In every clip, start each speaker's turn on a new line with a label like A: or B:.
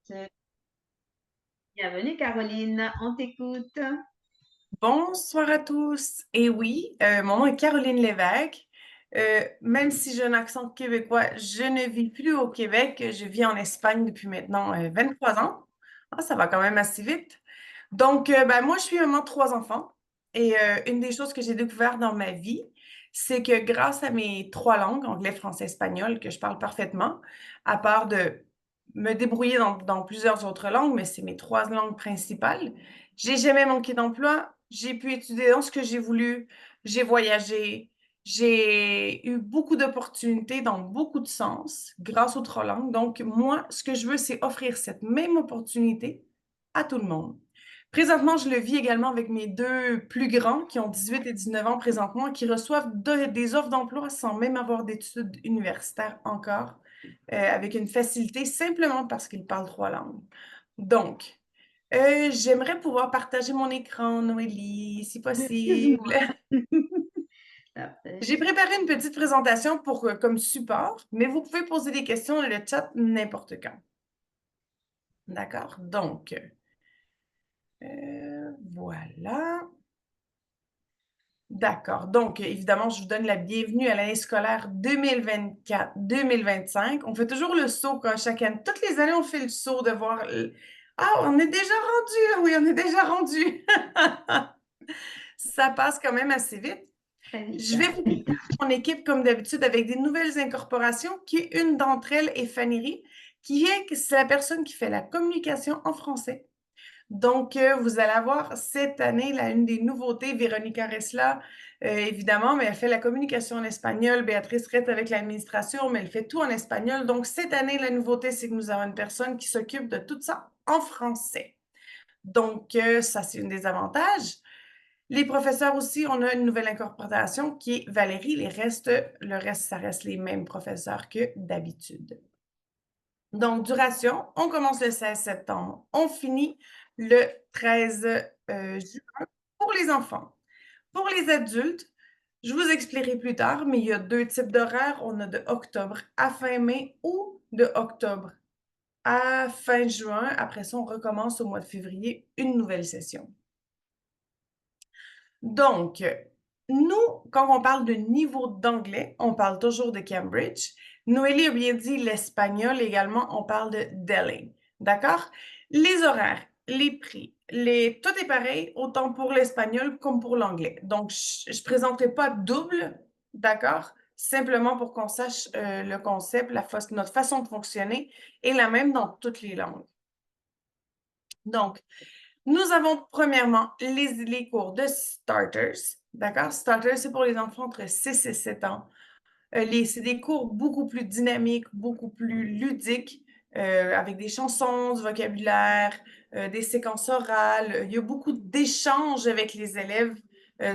A: C'est- Bienvenue Caroline, on t'écoute.
B: Bonsoir à tous. Et oui, mon nom est Caroline Lévesque. Même si j'ai un accent québécois, je ne vis plus au Québec. Je vis en Espagne depuis maintenant 23 ans. Ah, ça va quand même assez vite. Donc, moi, je suis maman de trois enfants. Et une des choses que j'ai découvert dans ma vie, c'est que grâce à mes trois langues, anglais, français, espagnol, que je parle parfaitement, à part de me débrouiller dans plusieurs autres langues, mais c'est mes trois langues principales, j'ai jamais manqué d'emploi. J'ai pu étudier dans ce que j'ai voulu. J'ai voyagé. J'ai eu beaucoup d'opportunités dans beaucoup de sens grâce aux trois langues. Donc, moi, ce que je veux, c'est offrir cette même opportunité à tout le monde. Présentement, je le vis également avec mes deux plus grands qui ont 18 et 19 ans présentement, qui reçoivent des offres d'emploi sans même avoir d'études universitaires encore, avec une facilité simplement parce qu'ils parlent trois langues. Donc, j'aimerais pouvoir partager mon écran, Noélie, si possible.
A: Excuse-moi.
B: J'ai préparé une petite présentation pour, comme support, mais vous pouvez poser des questions dans le chat n'importe quand. D'accord? Donc, voilà. D'accord. Donc, évidemment, je vous donne la bienvenue à l'année scolaire 2024-2025. On fait toujours le saut quand chaque année. Toutes les années, on fait le saut de voir. Ah, on est déjà rendu. Ah oui, on est déjà rendu. Ça passe quand même assez vite.
A: Très vite.
B: Je vais vous présenter mon équipe comme d'habitude avec des nouvelles incorporations, qui une d'entre elles est Fanny, c'est la personne qui fait la communication en français. Donc, vous allez avoir cette année, là, une des nouveautés, Véronica Resla, évidemment, mais elle fait la communication en espagnol. Béatrice reste avec l'administration, mais elle fait tout en espagnol. Donc, cette année, la nouveauté, c'est que nous avons une personne qui s'occupe de tout ça en français. Donc, ça, c'est un des avantages. Les professeurs aussi, on a une nouvelle incorporation qui est Valérie. Le reste, ça reste les mêmes professeurs que d'habitude. Donc, duration, on commence le 16 septembre, on finit le 13 juin pour les enfants. Pour les adultes, je vous expliquerai plus tard, mais il y a deux types d'horaires. On a de octobre à fin mai ou de octobre à fin juin. Après ça, on recommence au mois de février une nouvelle session. Donc, nous, quand on parle de niveau d'anglais, on parle toujours de Cambridge. Noélie a bien dit l'espagnol également, on parle de Delhi. D'accord? Les horaires, les prix, tout est pareil, autant pour l'espagnol comme pour l'anglais. Donc, je ne présenterai pas double, d'accord? Simplement pour qu'on sache le concept, notre façon de fonctionner est la même dans toutes les langues. Donc, nous avons premièrement les cours de starters. D'accord? Starters, c'est pour les enfants entre 6 et 7 ans. C'est des cours beaucoup plus dynamiques, beaucoup plus ludiques, avec des chansons, du vocabulaire, des séquences orales. Il y a beaucoup d'échanges avec les élèves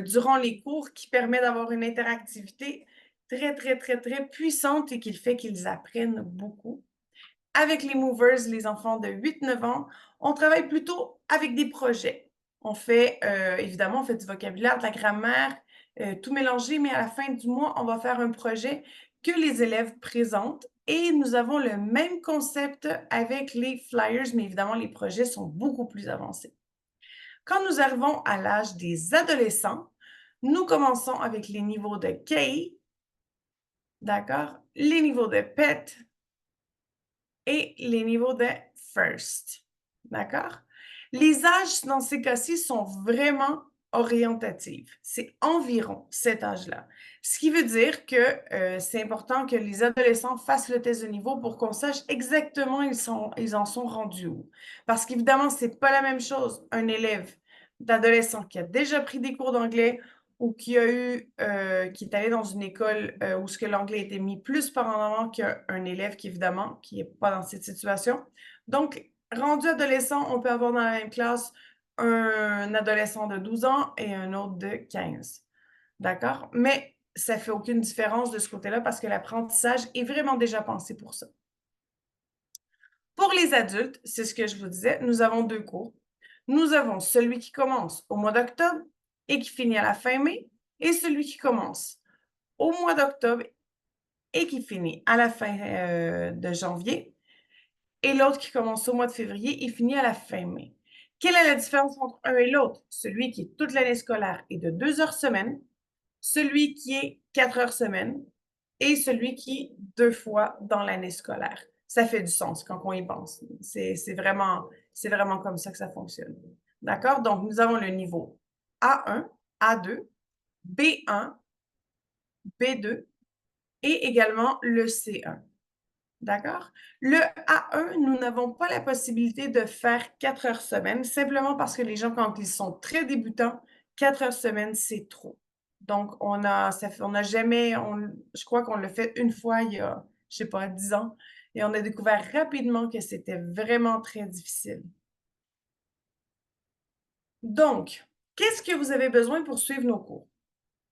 B: durant les cours qui permet d'avoir une interactivité très, très, très, très puissante et qui fait qu'ils apprennent beaucoup. Avec les movers, les enfants de 8-9 ans, on travaille plutôt avec des projets. On fait, évidemment, on fait du vocabulaire, de la grammaire, tout mélangé, mais à la fin du mois, on va faire un projet que les élèves présentent et nous avons le même concept avec les flyers, mais évidemment, les projets sont beaucoup plus avancés. Quand nous arrivons à l'âge des adolescents, nous commençons avec les niveaux de K, d'accord, les niveaux de PET, et les niveaux de first. D'accord? Les âges dans ces cas-ci sont vraiment orientatifs. C'est environ cet âge-là. Ce qui veut dire que c'est important que les adolescents fassent le test de niveau pour qu'on sache exactement ils en sont rendus où. Parce qu'évidemment, c'est pas la même chose un élève d'adolescent qui a déjà pris des cours d'anglais ou qui est allé dans une école où ce que l'anglais était mis plus par en avant qu'un élève qui, évidemment, qui n'est pas dans cette situation. Donc, rendu adolescent, on peut avoir dans la même classe un adolescent de 12 ans et un autre de 15. D'accord? Mais ça fait aucune différence de ce côté-là parce que l'apprentissage est vraiment déjà pensé pour ça. Pour les adultes, c'est ce que je vous disais, nous avons deux cours. Nous avons celui qui commence au mois d'octobre et qui finit à la fin mai, et celui qui commence au mois d'octobre et qui finit à la fin de janvier. et l'autre qui commence au mois de février et finit à la fin mai. Quelle est la différence entre un et l'autre? Celui qui est toute l'année scolaire est de 2 heures semaine, celui qui est 4 heures semaine et celui qui est 2 fois dans l'année scolaire. Ça fait du sens quand on y pense. C'est vraiment comme ça que ça fonctionne. D'accord? Donc, nous avons le niveau A1, A2, B1, B2 et également le C1. D'accord? Le A1, nous n'avons pas la possibilité de faire 4 heures semaine, simplement parce que les gens, quand ils sont très débutants, 4 heures semaine, c'est trop. Donc, on n'a jamais, je crois qu'on l'a fait une fois il y a, je sais pas, 10 ans, et on a découvert rapidement que c'était vraiment très difficile. Donc, qu'est-ce que vous avez besoin pour suivre nos cours?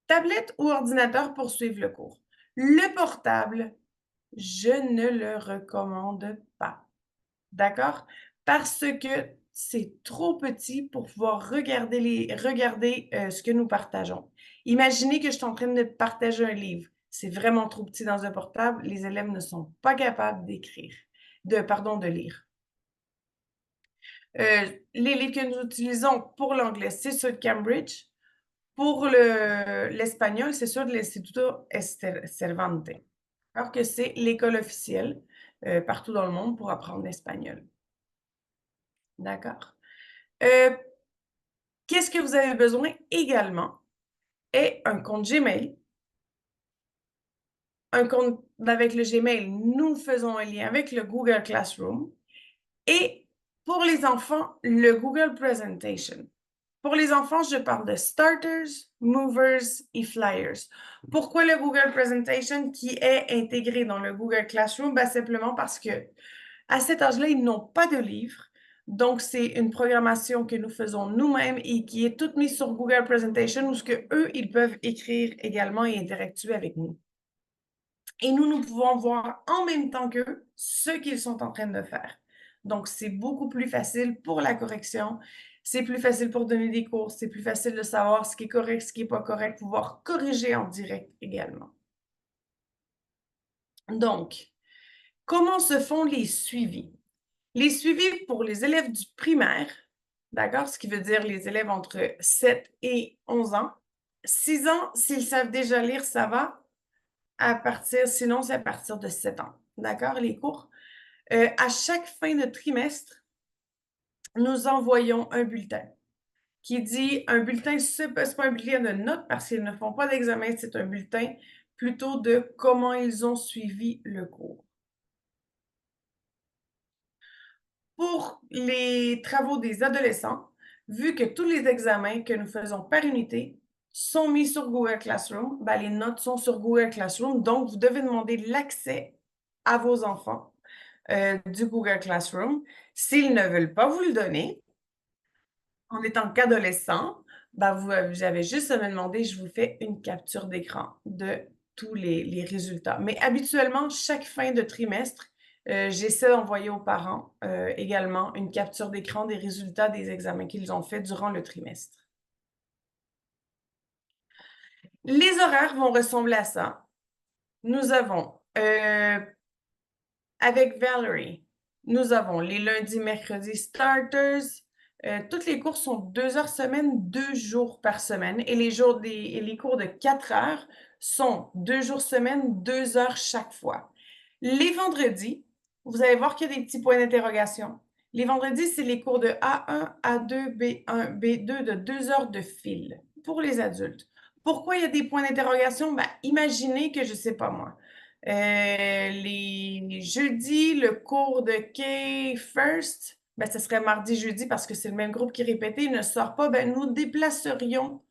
B: Tablette ou ordinateur pour suivre le cours. Le portable, je ne le recommande pas. D'accord? Parce que c'est trop petit pour pouvoir regarder ce que nous partageons. Imaginez que je suis en train de partager un livre. C'est vraiment trop petit dans un portable. Les élèves ne sont pas capables de lire. Les livres que nous utilisons pour l'anglais, c'est ceux de Cambridge. Pour l'espagnol, c'est ceux de l'Instituto Cervantes. Alors que c'est l'école officielle partout dans le monde pour apprendre l'espagnol. D'accord? Qu'est-ce que vous avez besoin également est un compte Gmail. Un compte avec le Gmail, nous faisons un lien avec le Google Classroom. Et pour les enfants, le Google Presentation. Pour les enfants, je parle de starters, movers et flyers. Pourquoi le Google Presentation qui est intégré dans le Google Classroom? Ben, simplement parce que à cet âge-là, ils n'ont pas de livre. Donc, c'est une programmation que nous faisons nous-mêmes et qui est toute mise sur Google Presentation où ce que eux, ils peuvent écrire également et interactuer avec nous. Et nous pouvons voir en même temps qu'eux ce qu'ils sont en train de faire. Donc, c'est beaucoup plus facile pour la correction. C'est plus facile pour donner des cours. C'est plus facile de savoir ce qui est correct, ce qui n'est pas correct, pouvoir corriger en direct également. Donc, comment se font les suivis? Les suivis pour les élèves du primaire, d'accord, ce qui veut dire les élèves entre 7 et 11 ans. 6 ans, s'ils savent déjà lire, ça va. Sinon, c'est à partir de 7 ans. D'accord, les cours? À chaque fin de trimestre, nous envoyons un bulletin qui dit un bulletin, c'est pas un bulletin de notes parce qu'ils ne font pas d'examen, c'est un bulletin plutôt de comment ils ont suivi le cours. Pour les travaux des adolescents, vu que tous les examens que nous faisons par unité sont mis sur Google Classroom, ben les notes sont sur Google Classroom, donc vous devez demander l'accès à vos enfants du Google Classroom. S'ils ne veulent pas vous le donner, en étant qu'adolescent, ben vous avez juste à me demander, je vous fais une capture d'écran de tous les résultats. Mais habituellement, chaque fin de trimestre, j'essaie d'envoyer aux parents également une capture d'écran des résultats des examens qu'ils ont faits durant le trimestre. Les horaires vont ressembler à ça. Nous avons, avec Valerie, nous avons les lundis, mercredis starters. Toutes les cours sont 2 heures semaine, 2 jours par semaine. Et les cours de 4 heures sont 2 jours semaine, 2 heures chaque fois. Les vendredis, vous allez voir qu'il y a des petits points d'interrogation. Les vendredis, c'est les cours de A1, A2, B1, B2 de 2 heures de fil pour les adultes. Pourquoi il y a des points d'interrogation? Ben, imaginez que, je ne sais pas moi, les jeudis, le cours de K First, ben, ce serait mardi, jeudi parce que c'est le même groupe qui répétait, il ne sort pas, ben, nous déplacerions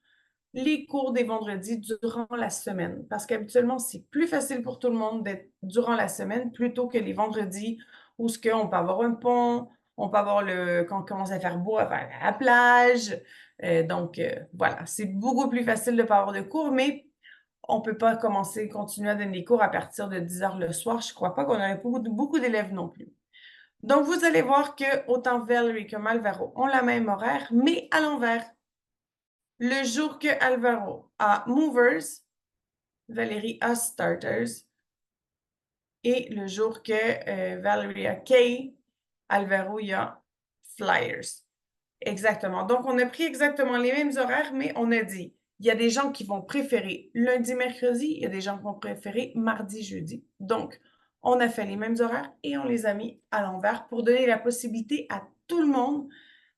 B: les cours des vendredis durant la semaine. Parce qu'habituellement, c'est plus facile pour tout le monde d'être durant la semaine plutôt que les vendredis où ce qu'on peut avoir un pont, on peut avoir quand on commence à faire beau, à faire à la plage. Donc, voilà, c'est beaucoup plus facile de ne pas avoir de cours, mais on ne peut pas continuer à donner des cours à partir de 10 heures le soir. Je ne crois pas qu'on aurait beaucoup d'élèves non plus. Donc, vous allez voir que autant Valerie que Malvaro ont la même horaire, mais à l'envers. Le jour que Alvaro a Movers, Valérie a Starters. Et le jour que Valerie a Kay, Alvarouilla Flyers. Exactement. Donc, on a pris exactement les mêmes horaires, mais on a dit, il y a des gens qui vont préférer lundi, mercredi, il y a des gens qui vont préférer mardi, jeudi. Donc, on a fait les mêmes horaires et on les a mis à l'envers pour donner la possibilité à tout le monde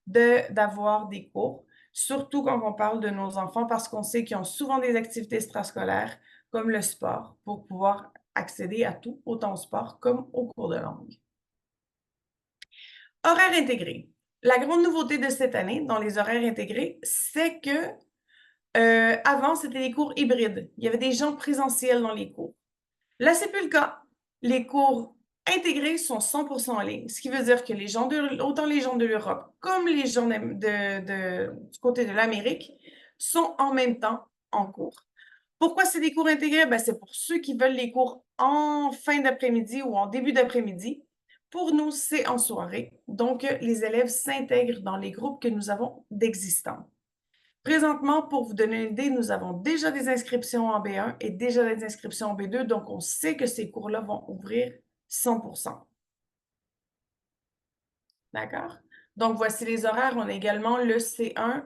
B: d'avoir des cours, surtout quand on parle de nos enfants, parce qu'on sait qu'ils ont souvent des activités extrascolaires comme le sport pour pouvoir accéder à tout, autant au sport comme aux cours de langue. Horaires intégrés. La grande nouveauté de cette année dans les horaires intégrés, c'est que avant, c'était des cours hybrides. Il y avait des gens présentiels dans les cours. Là, c'est plus le cas. Les cours intégrés sont 100% en ligne, ce qui veut dire que autant les gens de l'Europe comme les gens du côté de l'Amérique sont en même temps en cours. Pourquoi c'est des cours intégrés? Ben, c'est pour ceux qui veulent les cours en fin d'après-midi ou en début d'après-midi. Pour nous, c'est en soirée. Donc, les élèves s'intègrent dans les groupes que nous avons d'existants. Présentement, pour vous donner une idée, nous avons déjà des inscriptions en B1 et déjà des inscriptions en B2, donc on sait que ces cours-là vont ouvrir 100%. D'accord? Donc, voici les horaires. On a également le C1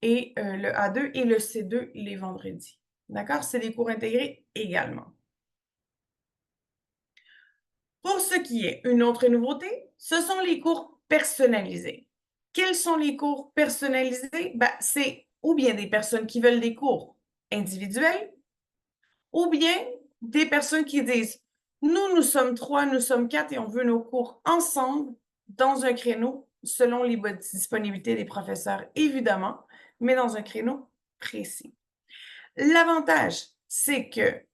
B: et le A2 et le C2 les vendredis. D'accord? C'est des cours intégrés également. Pour ce qui est une autre nouveauté, ce sont les cours personnalisés. Quels sont les cours personnalisés? Ben, c'est ou bien des personnes qui veulent des cours individuels, ou bien des personnes qui disent, nous sommes 3, nous sommes 4 et on veut nos cours ensemble dans un créneau selon les disponibilités des professeurs, évidemment, mais dans un créneau précis. L'avantage, c'est que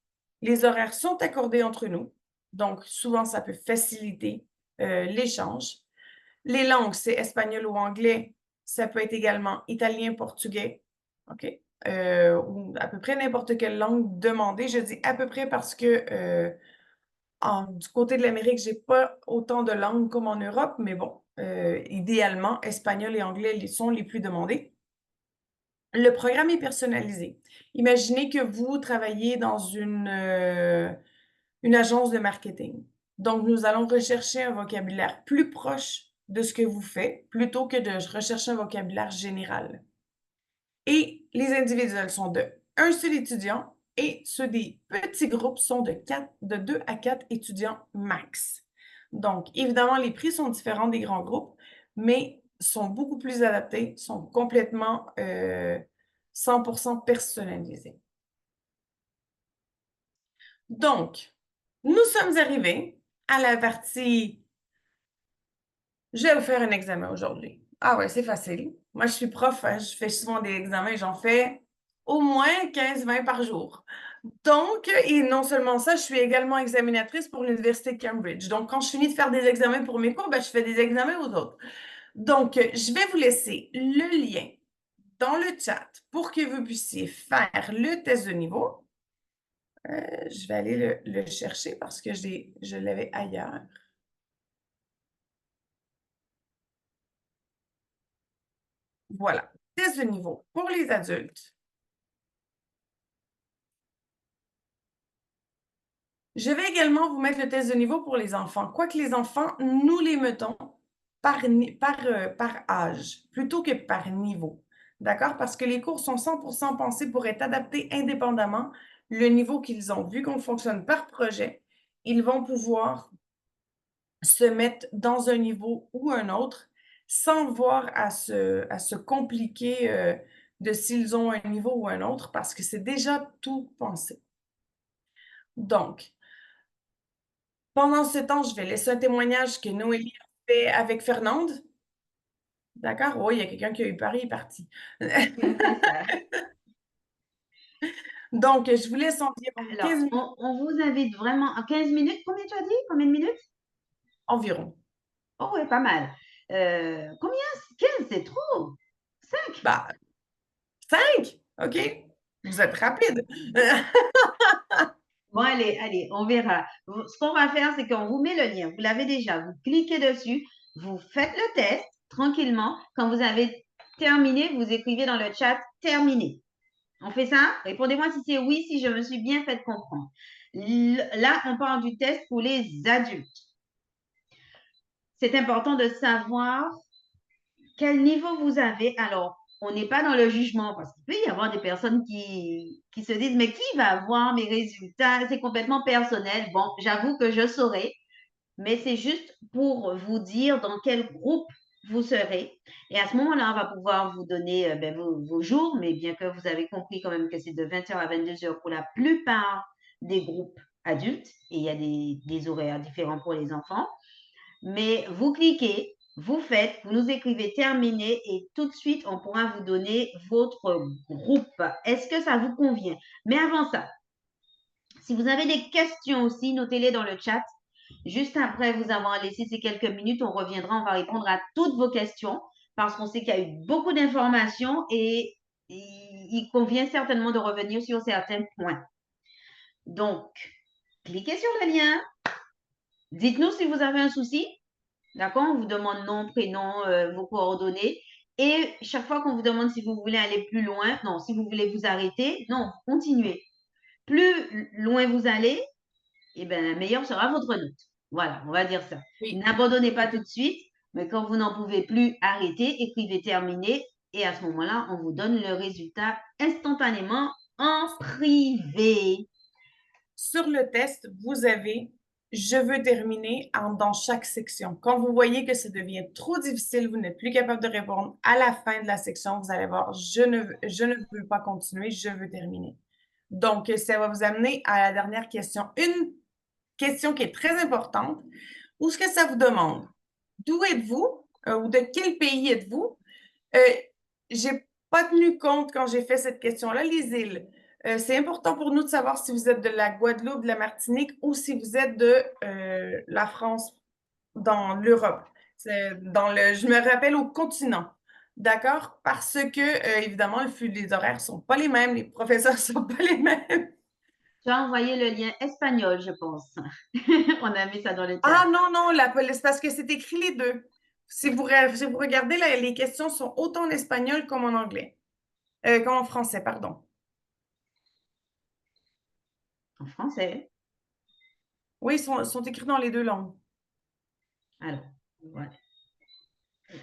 B: les horaires sont accordés entre nous, donc souvent ça peut faciliter l'échange. Les langues, c'est espagnol ou anglais, ça peut être également italien, portugais, OK? Ou à peu près n'importe quelle langue demandée. Je dis à peu près parce que du côté de l'Amérique, j'ai pas autant de langues comme en Europe, mais bon, idéalement, espagnol et anglais sont les plus demandés. Le programme est personnalisé. Imaginez que vous travaillez dans une agence de marketing. Donc, nous allons rechercher un vocabulaire plus proche de ce que vous faites plutôt que de rechercher un vocabulaire général. Et les individuels sont de un seul étudiant et ceux des petits groupes sont de 2 à 4 étudiants max. Donc, évidemment, les prix sont différents des grands groupes, mais sont beaucoup plus adaptés, sont complètement 100% personnalisés. Donc, nous sommes arrivés à la partie je vais vous faire un examen aujourd'hui. Ah ouais, c'est facile. Moi, je suis prof, hein, je fais souvent des examens, j'en fais au moins 15-20 par jour. Donc, et non seulement ça, je suis également examinatrice pour l'Université de Cambridge. Donc, quand je finis de faire des examens pour mes cours, ben, je fais des examens aux autres. Donc, je vais vous laisser le lien dans le chat pour que vous puissiez faire le test de niveau. Je vais aller le chercher parce que je l'avais ailleurs. Voilà, test de niveau pour les adultes. Je vais également vous mettre le test de niveau pour les enfants. Quoique les enfants, nous les mettons par âge plutôt que par niveau. D'accord? Parce que les cours sont 100% pensés pour être adaptés indépendamment le niveau qu'ils ont. Vu qu'on fonctionne par projet, ils vont pouvoir se mettre dans un niveau ou un autre sans voir à se compliquer de s'ils ont un niveau ou un autre parce que c'est déjà tout pensé. Donc, pendant ce temps, je vais laisser un témoignage que Noélie a fait avec Fernande. D'accord? Oh, il y a quelqu'un qui a eu peur, il est parti.
A: C'est ça.
B: Donc, je vous laisse environ 15
A: Alors,
B: minutes
A: on vous invite vraiment à 15 minutes. Combien tu as dit? Combien de minutes?
B: environ.
A: Oh, oui, pas mal. Combien? 15, c'est trop. 5.
B: Bah, 5, OK? Vous êtes rapide.
A: Bon, allez, on verra. Ce qu'on va faire, c'est qu'on vous met le lien. Vous l'avez déjà. Vous cliquez dessus. Vous faites le test tranquillement. Quand vous avez terminé, vous écrivez dans le chat terminé. On fait ça? Répondez-moi si c'est oui, si je me suis bien fait comprendre. Là, on parle du test pour les adultes. c'est important de savoir quel niveau vous avez. Alors, on n'est pas dans le jugement parce qu'il peut y avoir des personnes qui se disent, mais qui va voir mes résultats? C'est complètement personnel. Bon, j'avoue que je saurais, mais c'est juste pour vous dire dans quel groupe vous serez. Et à ce moment-là, on va pouvoir vous donner ben, vos jours, mais bien que vous avez compris quand même que c'est de 20 heures à 22 heures pour la plupart des groupes adultes, et il y a des horaires différents pour les enfants. Mais vous cliquez, vous faites, vous nous écrivez terminé et tout de suite, on pourra vous donner votre groupe. Est-ce que ça vous convient? Mais avant ça, si vous avez des questions aussi, notez-les dans le chat. Juste après vous avoir laissé ces quelques minutes, on reviendra, on va répondre à toutes vos questions parce qu'on sait qu'il y a eu beaucoup d'informations et il convient certainement de revenir sur certains points. Donc, cliquez sur le lien. Dites-nous si vous avez un souci. D'accord? On vous demande nom, prénom, vos coordonnées. Et chaque fois qu'on vous demande si vous voulez aller plus loin, non, si vous voulez vous arrêter, non, continuez. Plus loin vous allez, eh bien, meilleure sera votre note. Voilà, on va dire ça.
B: Oui.
A: N'abandonnez pas tout de suite, mais quand vous n'en pouvez plus, arrêtez, écrivez terminé. Et à ce moment-là, on vous donne le résultat instantanément en privé.
B: Sur le test, vous avez je veux terminer dans chaque section. Quand vous voyez que ça devient trop difficile, vous n'êtes plus capable de répondre, à la fin de la section, vous allez voir je ne veux pas continuer, je veux terminer. Donc, ça va vous amener à la dernière question. Une question qui est très importante. Où est-ce que ça vous demande? D'où êtes-vous ou de quel pays êtes-vous? J'ai pas tenu compte quand j'ai fait cette question-là, les îles. C'est important pour nous de savoir si vous êtes de la Guadeloupe, de la Martinique ou si vous êtes de la France, dans l'Europe. Je me rappelle au continent. D'accord? Parce que, évidemment, les horaires ne sont pas les mêmes, les professeurs ne sont pas les mêmes.
A: Tu as envoyé le lien espagnol, je pense. On a mis ça dans le chat.
B: Ah non, non, c'est parce que c'est écrit les deux. Si vous regardez, les questions sont autant en espagnol comme en anglais. Comme en français, pardon.
A: En français.
B: Oui, ils sont écrits dans les deux langues.
A: Alors, voilà.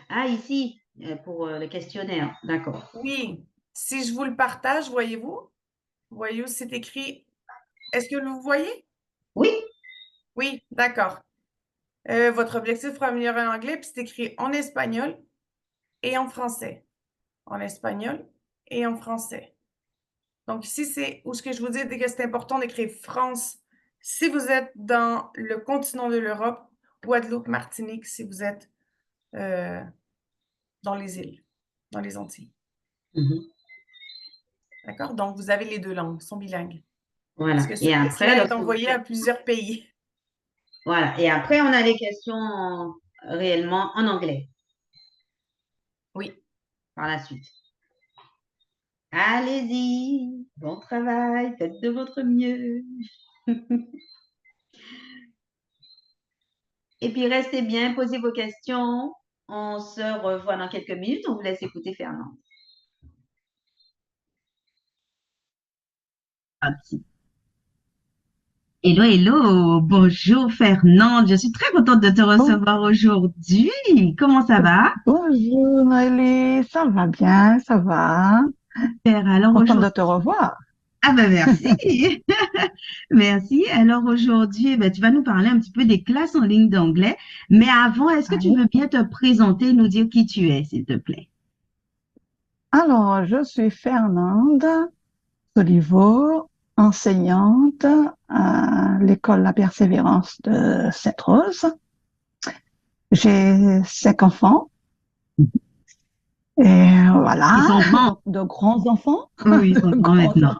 A: Ah, ici, pour le questionnaire. D'accord.
B: Oui. Si je vous le partage, voyez-vous? Voyez où c'est écrit? Est-ce que vous voyez?
A: Oui.
B: Oui, d'accord. Votre objectif pour améliorer l'anglais, puis c'est écrit en espagnol et en français. En espagnol et en français. Donc ici, c'est où ce que je vous dis, c'est que c'est important d'écrire France si vous êtes dans le continent de l'Europe, Guadeloupe, Martinique, si vous êtes dans les îles, dans les Antilles. D'accord? Donc, vous avez les deux langues, sont bilingues.
A: Voilà.
B: Parce que ce test-là est envoyé à plusieurs pays.
A: Voilà. Et après, on a les questions réellement en anglais.
B: Oui.
A: Par la suite. Allez-y. Bon travail. Faites de votre mieux. Et puis, restez bien, posez vos questions. On se revoit dans quelques minutes. On vous laisse écouter Fernande. Hello, hello. Bonjour Fernande. Je suis très contente de te recevoir aujourd'hui. Comment ça va?
C: Bonjour Noélie, ça va bien, ça va.
A: Super. Alors
C: Contente de te revoir.
A: Ah ben merci. Merci. Alors aujourd'hui, tu vas nous parler un petit peu des classes en ligne d'anglais. Mais avant, est-ce que tu veux bien te présenter, nous dire qui tu es, s'il te plaît?
C: Alors, je suis Fernande Soliveau, enseignante à l'école La Persévérance de Sainte-Rose. J'ai 5 enfants. Et voilà.
A: Ils sont grands.
C: De grands enfants.
A: Oui, ils sont grands maintenant.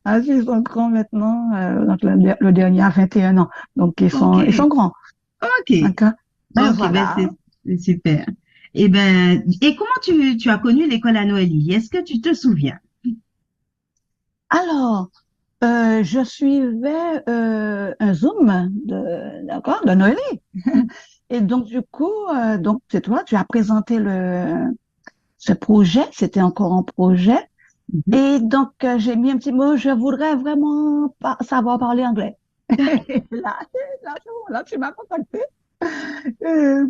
C: Ah, ils sont grands maintenant. Donc le dernier a 21 ans. Donc ils sont grands.
A: OK.
C: D'accord.
A: OK, voilà. C'est super. Et comment tu as connu l'école à Noélie? Est-ce que tu te souviens?
C: Alors, je suivais un Zoom de Noélie. Et donc, du coup, donc c'est toi, tu as présenté ce projet, c'était encore un projet. Et donc, j'ai mis un petit mot, je voudrais vraiment savoir parler anglais. Là, tu m'as contacté.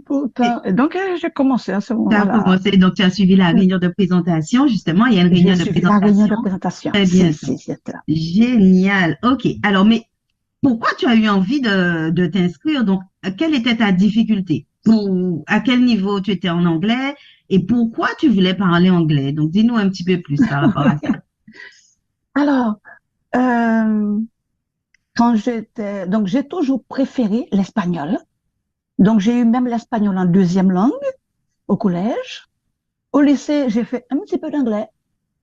C: Pourtant, et donc, j'ai commencé à ce
A: Tu as
C: moment-là.
A: commencé, donc tu as suivi la réunion de présentation, justement. Il y a une
C: J'ai
A: réunion de
C: suivi la réunion de
A: présentation.
C: présentation.
A: Très bien, ça.
C: C'est ça.
A: Génial. OK. Alors, mais pourquoi tu as eu envie de t'inscrire? Donc, quelle était ta difficulté? À quel niveau tu étais en anglais et pourquoi tu voulais parler anglais? Donc, dis-nous un petit peu plus par rapport à ça.
C: Alors, euh, donc j'ai toujours préféré l'espagnol. Donc, j'ai eu même l'espagnol en deuxième langue au collège. Au lycée, j'ai fait un petit peu d'anglais,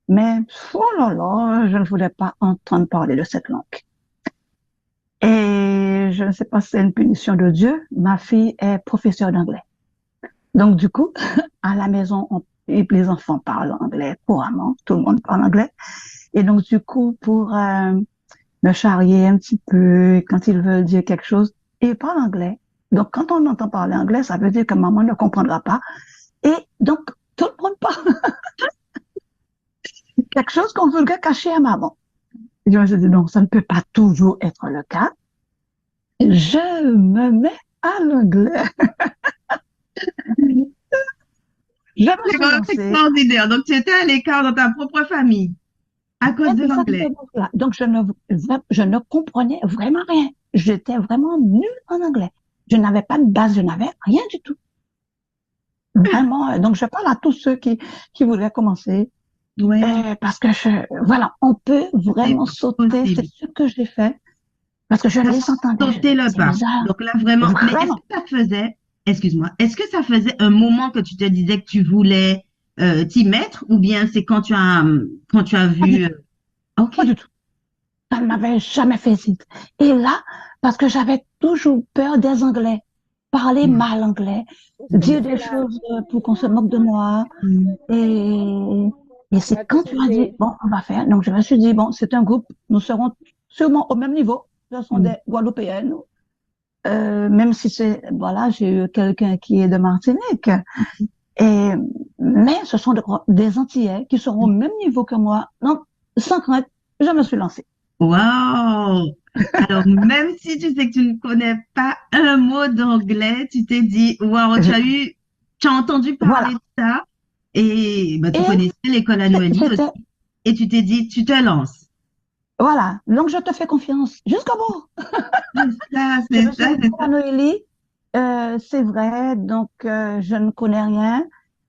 C: mais oh là là, je ne voulais pas entendre parler de cette langue. Et je ne sais pas si c'est une punition de Dieu, ma fille est professeure d'anglais. Donc, du coup, à la maison, et les enfants parlent anglais couramment, tout le monde parle anglais. Et donc, du coup, pour me charrier un petit peu, quand ils veulent dire quelque chose, ils parlent anglais. Donc, quand on entend parler anglais, ça veut dire que maman ne comprendra pas. Et donc, tout le monde parle quelque chose qu'on voudrait cacher à maman. Et je me suis dit, non, ça ne peut pas toujours être le cas. Je me mets à l'anglais. Je me
A: C'est
C: suis
A: vraiment
C: lancée.
A: extraordinaire. Donc, tu étais à l'écart dans ta propre famille à cause de l'anglais.
C: Exactement cela. Donc, je ne comprenais vraiment rien. J'étais vraiment nulle en anglais. Je n'avais pas de base, je n'avais rien du tout. Vraiment. Donc, je parle à tous ceux qui voulaient commencer.
A: Ouais,
C: Parce que voilà, on peut
A: c'est
C: vraiment sauter. C'est
A: possible.
C: ce que j'ai fait. Parce que je
A: T'as
C: les entendais. Je
A: sauté
C: disais,
A: le
C: c'est
A: pas.
C: bizarre.
A: Donc là, vraiment, mais est-ce
C: Vraiment.
A: que ça faisait, excuse-moi, est-ce que ça faisait un moment que tu te disais que tu voulais t'y mettre ou bien c'est quand tu as
C: Pas du
A: vu,
C: tout.
A: OK,
C: Pas du tout. Ça ne m'avait jamais fait signe. Et là, parce que j'avais toujours peur des Anglais, parler mal anglais, dire des choses pour qu'on se moque de moi.
A: mm,
C: Et, et c'est quand tu as dit, bon, on va faire. Donc, je me suis dit, bon, c'est un groupe, nous serons sûrement au même niveau. Ce sont
A: mm.
C: des Guadeloupéennes. Même si c'est, voilà, j'ai eu quelqu'un qui est de Martinique. Et, mais ce sont des Antillais qui seront au même niveau que moi. Donc, sans crainte, je me suis lancée.
A: Wow! Alors, même si tu sais que tu ne connais pas un mot d'anglais, tu t'es dit, wow,
C: Je-
A: tu as entendu parler
C: voilà.
A: de ça et bah, tu
C: Et
A: connaissais l'école à Noélie aussi
C: c'était,
A: et tu t'es dit, tu te lances.
C: voilà. Donc, je te fais confiance jusqu'au bout. Je me suis dit,
A: C'est
C: bon,
A: ça.
C: Noélie, c'est vrai, donc je ne connais rien.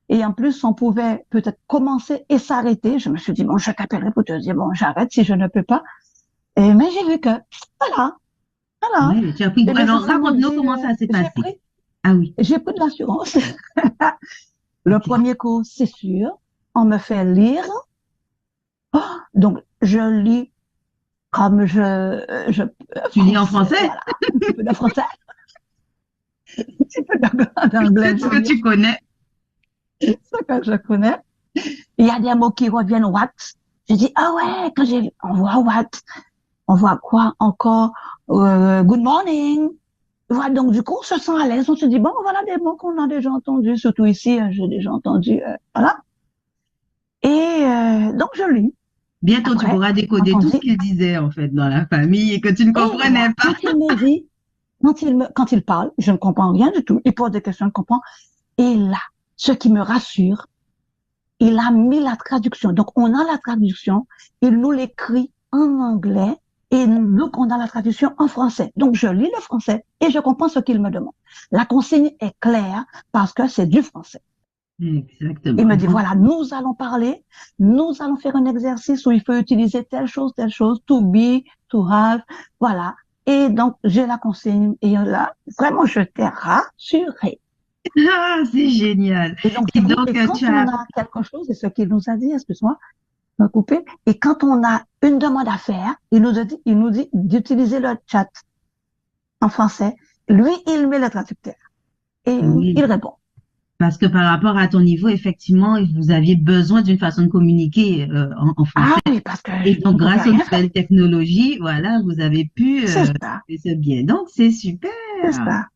C: Et en plus, on pouvait peut-être commencer et s'arrêter. Je me suis dit, bon, je t'appellerai pour te dire, bon, j'arrête si je ne peux pas. Mais j'ai vu que, voilà, voilà.
A: Ouais, tu as pris.
C: Et les
A: Alors,
C: enfants m'ont
A: raconte-nous
C: dit,
A: comment ça s'est passé. Ah oui.
C: j'ai pris de l'assurance. Le
A: OK.
C: premier cours, c'est sûr. On me fait lire. Oh, donc, je lis comme
A: Tu lis en
C: français,
A: français?
C: voilà. Un petit peu de français, un petit peu d'anglais,
A: C'est
C: je
A: ce que
C: lis
A: tu connais.
C: ce que je connais. Il y a des mots qui reviennent, what? Je dis, ah ouais, on voit what? On voit quoi encore? Good morning. Voilà, donc du coup, on se sent à l'aise. On se dit, bon, voilà des mots qu'on a déjà entendus, surtout ici, j'ai déjà entendu, voilà. Et donc, je lis.
A: Bientôt, tu
C: Après,
A: pourras
C: quand
A: décoder
C: on
A: tout ce
C: dit,
A: qu'il disait, en fait, dans la famille et que tu ne
C: et
A: comprenais
C: voilà,
A: pas.
C: quand il me dit, quand il parle, je ne comprends rien du tout. Il pose des questions, je comprends. Et là, ce qui me rassure, il a mis la traduction. Donc, on a la traduction, il nous l'écrit en anglais et donc on a la traduction en français. Donc, je lis le français et je comprends ce qu'il me demande. La consigne est claire parce que c'est du français. Il
A: Exactement.
C: me dit,
A: Donc,
C: voilà, nous allons parler, nous allons faire un exercice où il faut utiliser telle chose, to be, to have, voilà. Et donc, j'ai la consigne et là, vraiment, je t'ai rassuré.
A: ah, c'est génial.
C: Et donc,
A: Et
C: du coup,
A: donc,
C: et quand
A: tu
C: on
A: as,
C: a quelque chose, et ce qu'il nous a dit, excuse-moi, me couper, et quand on a une demande à faire, il nous dit d'utiliser le chat en français. Lui, il met le traducteur et il
A: oui,
C: répond.
A: parce que par rapport à ton niveau, effectivement, vous aviez besoin d'une façon de communiquer en français.
C: Ah oui, parce que
A: Et
C: je
A: donc,
C: ne pouvais
A: grâce aux
C: rien faire.
A: nouvelles technologies, voilà, vous avez pu
C: C'est ça,
A: faire ce bien. Donc, c'est super.
C: c'est ça.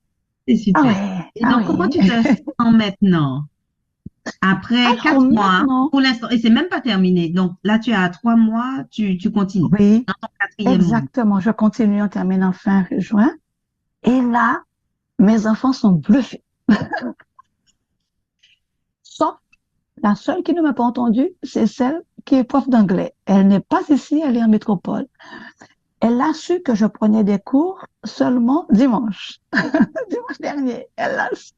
A: C'est
C: Ah
A: super.
C: ouais,
A: Et
C: ah
A: donc, comment
C: ouais.
A: tu te sens maintenant? Après
C: Alors
A: 4 mois,
C: maintenant,
A: pour l'instant, et c'est même pas terminé. Donc là, tu as 3 mois, tu continues.
C: oui,
A: Dans ton quatrième mois.
C: exactement. Je continue, on termine en fin juin. Et là, mes enfants sont bluffés. Sauf la seule qui ne m'a pas entendu, c'est celle qui est prof d'anglais. Elle n'est pas ici, elle est en métropole. Elle a su que je prenais des cours seulement dimanche. Dimanche dernier, elle l'a su.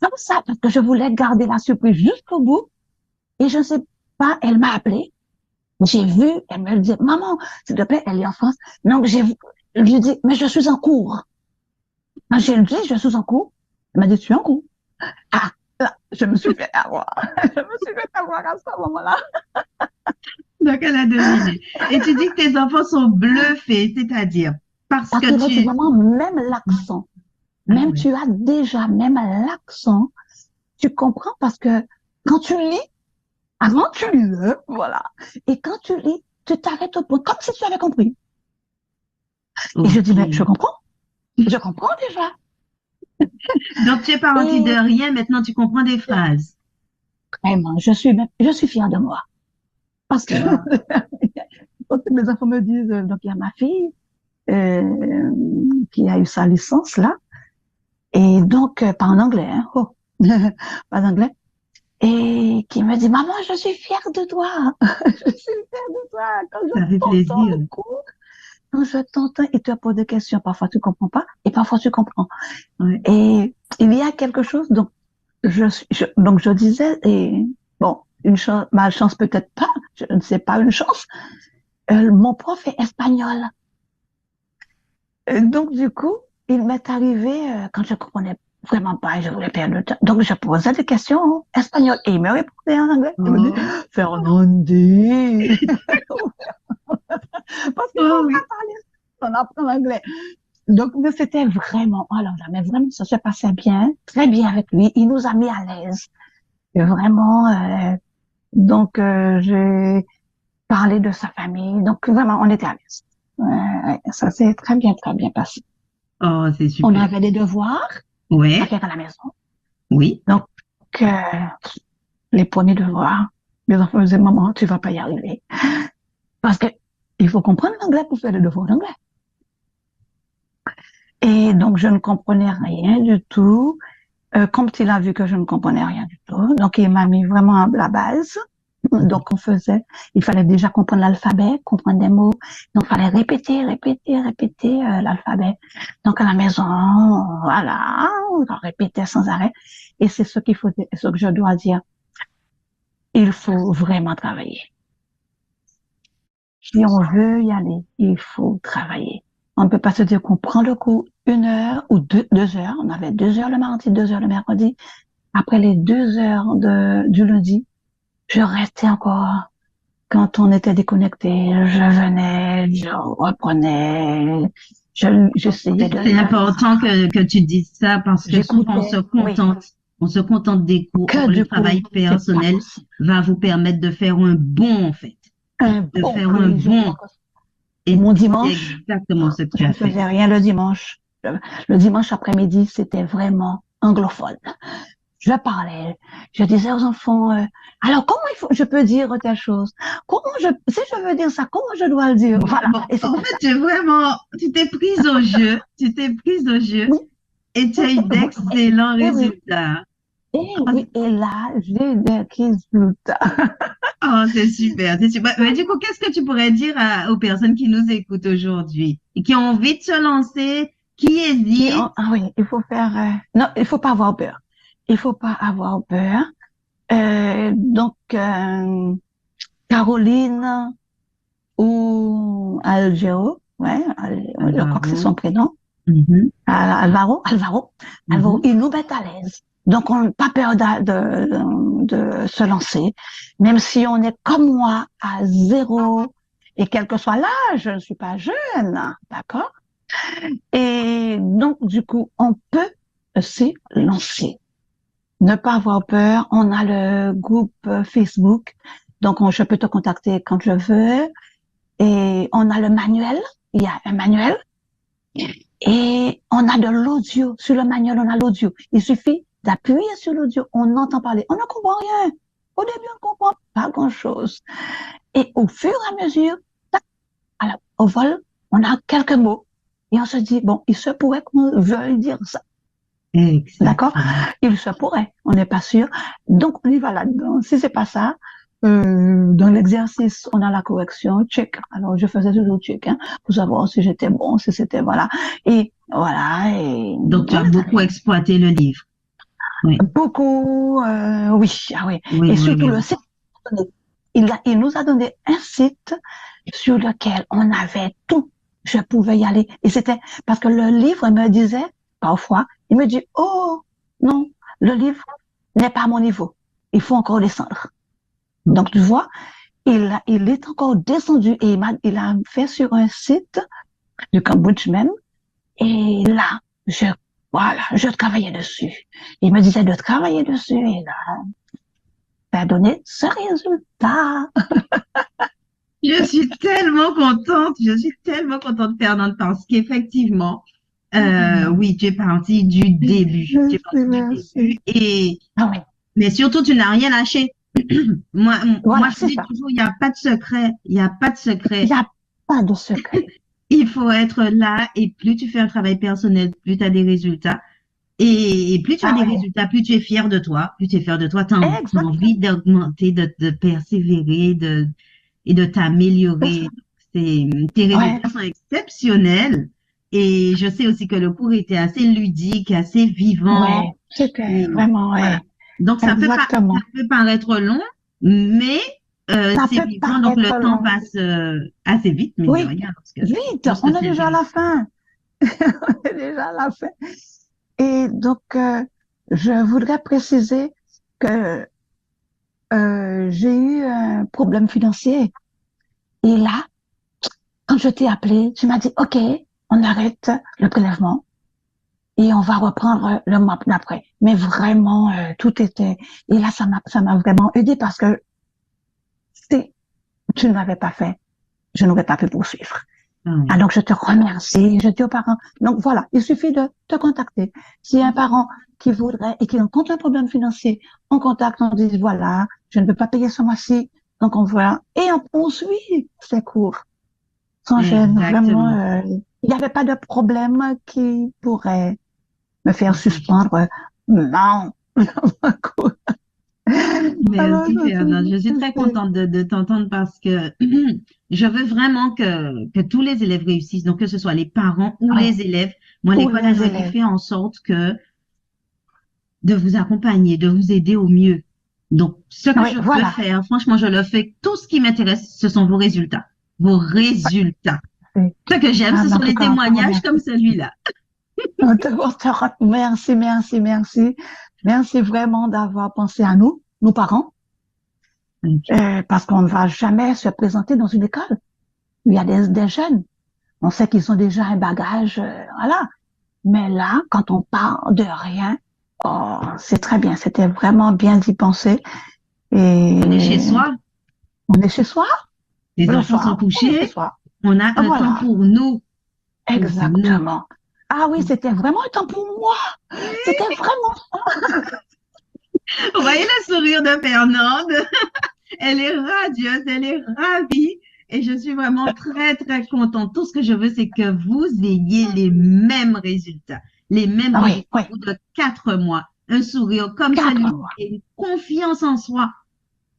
C: Comme ça, parce que je voulais garder la surprise jusqu'au bout. Et je ne sais pas, elle m'a appelé. J'ai vu, elle me dit, maman, s'il te plaît, elle est en France. Donc, je lui dis, mais je suis en cours. Quand je lui dis, je suis en cours. Elle m'a dit, tu es en cours. Ah, là, je me suis fait avoir. Je me suis fait avoir à ce moment-là.
A: Donc, elle a deviné. Et tu dis que tes enfants sont bluffés, c'est-à-dire parce
C: Parce
A: que
C: que là, tu
A: tu...
C: maman, même l'accent,
A: Ah
C: même
A: oui.
C: tu as déjà, même l'accent, tu comprends parce que quand tu lis, avant tu lisais, voilà. Et quand tu lis, tu t'arrêtes au point, comme si tu avais compris. Et je dis, mais
A: OK.
C: je comprends déjà.
A: Donc, tu es pas menti de
C: Et
A: rien, maintenant tu comprends des phrases.
C: vraiment, je suis fière de moi. Parce que
A: Wow.
C: quand mes enfants me disent, donc il y a ma fille euh, qui a eu sa licence là, et donc pas en anglais, hein, oh, pas en anglais, et qui me dit, maman, je suis fière de toi, je suis fière de toi quand je
A: Ça fait
C: t'entends
A: plaisir.
C: au cours, quand je t'entends et te pose des questions, parfois tu comprends pas et parfois tu comprends.
A: Ouais.
C: Et il y a quelque chose, donc donc je disais, et bon, une chance, malchance peut-être pas, je ne sais pas, une chance. Mon prof est espagnol. Donc, du coup, il m'est arrivé, quand je comprenais vraiment pas et je voulais perdre le temps. Donc, je posais des questions en espagnol et il me répondait en anglais. Il me dit,
A: Oh,
C: Fernandi. Parce qu'il
A: oh
C: faut
A: oui.
C: pas parler, on apprend l'anglais. Donc, mais c'était vraiment, oh là là, mais vraiment, ça se passait bien, très bien avec lui. Il nous a mis à l'aise. Et vraiment, j'ai parlé de sa famille. Donc, vraiment, on était à l'aise. Ça s'est très bien passé.
A: Oh, c'est
C: On
A: super.
C: avait des devoirs à
A: Ouais,
C: faire à la maison.
A: oui.
C: Donc, euh, les premiers devoirs, mes enfants me disaient, maman, tu vas pas y arriver. Parce que il faut comprendre l'anglais pour faire les devoirs en anglais. Et donc, je ne comprenais rien du tout. Comme il a vu que je ne comprenais rien du tout, donc il m'a mis vraiment à la base. Donc, il fallait déjà comprendre l'alphabet, comprendre des mots. Donc, il fallait répéter l'alphabet. Donc, à la maison, voilà, on répétait sans arrêt. Et c'est ce que je dois dire. Il faut vraiment travailler. Si on veut y aller, il faut travailler. On ne peut pas se dire qu'on prend le cours 1 heure ou 2 heures. On avait 2 heures le mardi, 2 heures le mercredi. Après les 2 heures du lundi, je restais encore. Quand on était déconnecté, je venais, je reprenais, j'essayais de
A: C'est
C: lire.
A: important que tu dises ça parce que souvent
C: J'écoutais, oui,
A: on se contente des cours.
C: que
A: Or, le
C: du coup,
A: travail
C: c'est pas
A: personnel
C: possible.
A: va vous permettre de faire un bon, en fait, de
C: Bon,
A: faire un
C: oui, je crois
A: bon.
C: que
A: Et
C: mon
A: c'est
C: dimanche,
A: exactement ce que tu
C: je
A: as
C: ne
A: fait.
C: faisais rien le dimanche. Le dimanche après-midi, c'était vraiment anglophone. Je parlais, je disais aux enfants, alors comment je peux dire telle chose? Si je veux dire ça, comment je dois le dire? Voilà.
A: Bon,
C: Et
A: en
C: c'était
A: fait,
C: ça.
A: tu t'es prise au jeu, tu t'es prise au jeu
C: Oui,
A: et tu as eu
C: oui,
A: d'excellents
C: oui, oui.
A: résultats.
C: Et oui, et là, j'ai des résultats.
A: Oh, c'est super, c'est super. Mais du coup, qu'est-ce que tu pourrais dire aux personnes qui nous écoutent aujourd'hui et qui ont envie de se lancer, qui hésitent?
C: Ah oui, il faut faire, non, il faut pas avoir peur. Il faut pas avoir peur. Donc, Caroline ou Algero, ouais, je crois que c'est son
A: Alvaro.
C: prénom.
A: Mhm,
C: Alvaro,
A: mhm.
C: ils nous mettent à l'aise. Donc, on n'a pas peur de se lancer, même si on est comme moi à zéro, et quel que soit l'âge, je ne suis pas jeune, d'accord? Et donc, du coup, on peut se lancer. Ne pas avoir peur. On a le groupe Facebook, donc je peux te contacter quand je veux. Et on a le manuel, il y a un manuel. Et on a de l'audio. Sur le manuel, on a l'audio. Il suffit d'appuyer sur l'audio. On entend parler. On ne comprend rien. Au début, on ne comprend pas grand-chose. Et au fur et à mesure, tac, alors, au vol, on a quelques mots. Et on se dit, bon, il se pourrait qu'on veuille dire ça. D'accord?
A: Exactement.
C: Il se pourrait. On n'est pas sûr. Donc, on y va là-dedans. Si c'est pas ça, dans l'exercice, on a la correction, check. Alors, je faisais toujours check, hein, pour savoir si j'étais bon, si c'était, voilà. Et voilà, et
A: Donc, tu
C: on
A: as
C: est
A: beaucoup
C: allé.
A: exploité le livre. Oui,
C: Beaucoup, oui, ah oui.
A: oui,
C: Et
A: oui,
C: surtout
A: oui.
C: le site. Il nous a donné un site sur lequel on avait tout. Je pouvais y aller. Et c'était parce que le livre me disait, parfois, il me dit, oh, non, le livre n'est pas à mon niveau. Il faut encore descendre. Donc, tu vois, il est encore descendu et il a fait sur un site du Cambridge même. Et là, voilà, je travaillais dessus. Il me disait de travailler dessus et là, ça a donné ce résultat.
A: Je suis tellement contente, je suis tellement contente, Fernande, parce qu'effectivement, oui, tu es partie du début. Tu es
C: Merci,
A: partie du début
C: merci.
A: et,
C: Ah oui,
A: mais surtout, tu n'as rien lâché. Moi, moi,
C: voilà,
A: je
C: c'est
A: dis
C: ça.
A: toujours, il n'y a pas de secret, il n'y a pas de
C: Il
A: secret.
C: n'y a pas de secret.
A: Il faut être là et plus tu fais un travail personnel, plus tu as des résultats. Et plus tu as
C: Ah
A: des
C: oui,
A: résultats, plus tu es fier de toi, plus tu es fier de toi, tu as envie
C: exactement.
A: d'augmenter, de persévérer, et de
C: C'est ça.
A: t'améliorer. Tes
C: Ouais,
A: résultats sont exceptionnels. Et je sais aussi que le cours était assez ludique, assez vivant.
C: ouais, c'était
A: Et
C: vraiment,
A: voilà.
C: ouais,
A: Donc, ça
C: exactement.
A: peut paraître long, mais
C: Ça
A: c'est
C: peut
A: vivant. Donc, le
C: paraître
A: temps
C: long.
A: passe assez vite, mine de
C: Oui,
A: rien,
C: vite,
A: lorsque
C: on est
A: c'est
C: déjà à
A: bien.
C: la fin. On est déjà à la fin. Et donc, je voudrais préciser que j'ai eu un problème financier. Et là, quand je t'ai appelé, tu m'as dit, OK, on arrête le prélèvement et on va reprendre le mois d'après. Mais vraiment, tout était... Et là, ça m'a vraiment aidé parce que si tu ne l'avais pas fait, je n'aurais pas pu poursuivre.
A: Ah
C: Ah,
A: oui.
C: donc, je te remercie. Je dis aux parents. Donc, voilà, il suffit de te contacter. S'il y a un parent qui voudrait et qui rencontre un problème financier, on contacte, on dit, voilà, je ne peux pas payer ce mois-ci. Donc, on voit et on poursuit ces cours sans gêne. Vraiment,
A: Exactement.
C: il n'y avait pas de problème qui pourrait me faire
A: Mhm.
C: suspendre. Non. Alors,
A: Merci, Fernande. Je suis
C: je
A: très
C: sais.
A: contente de t'entendre parce que je veux vraiment que tous les élèves réussissent, donc que ce soit les parents ou
C: Oui,
A: les élèves. Moi,
C: pour
A: l'école à
C: les
A: Noélie
C: élèves.
A: fait en sorte que de vous accompagner, de vous aider au mieux. Donc, ce que
C: Oui,
A: je peux
C: voilà.
A: faire, franchement, je le fais. Tout ce qui m'intéresse, ce sont vos résultats. Vos résultats.
C: Oui.
A: Ce que j'aime,
C: Ah,
A: ce
C: mais en
A: sont
C: tout
A: les
C: cas, on te
A: témoignages comme
C: remercie.
A: celui-là.
C: Merci, merci, merci. Merci vraiment d'avoir pensé à nous, nos parents,
A: Ok.
C: parce qu'on ne va jamais se présenter dans une école où il y a des jeunes. On sait qu'ils ont déjà un bagage, voilà. Mais là, quand on part de rien, oh, c'est très bien. C'était vraiment bien d'y penser.
A: On est chez
C: Et
A: soi,
C: on est chez soi,
A: les
C: le
A: enfants sont
C: soir, on est chez
A: couchés,
C: soi.
A: on a un temps
C: Voilà,
A: pour nous, pour nous.
C: exactement. Ah oui, c'était vraiment un temps pour moi. C'était vraiment.
A: Vous voyez le sourire de Fernande? Elle est radieuse, elle est ravie et je suis vraiment très, très contente. Tout ce que je veux, c'est que vous ayez les mêmes
C: Ah oui,
A: résultats
C: oui,
A: au bout de 4 mois. Un sourire comme
C: 4
A: celui
C: mois.
A: et une confiance en soi.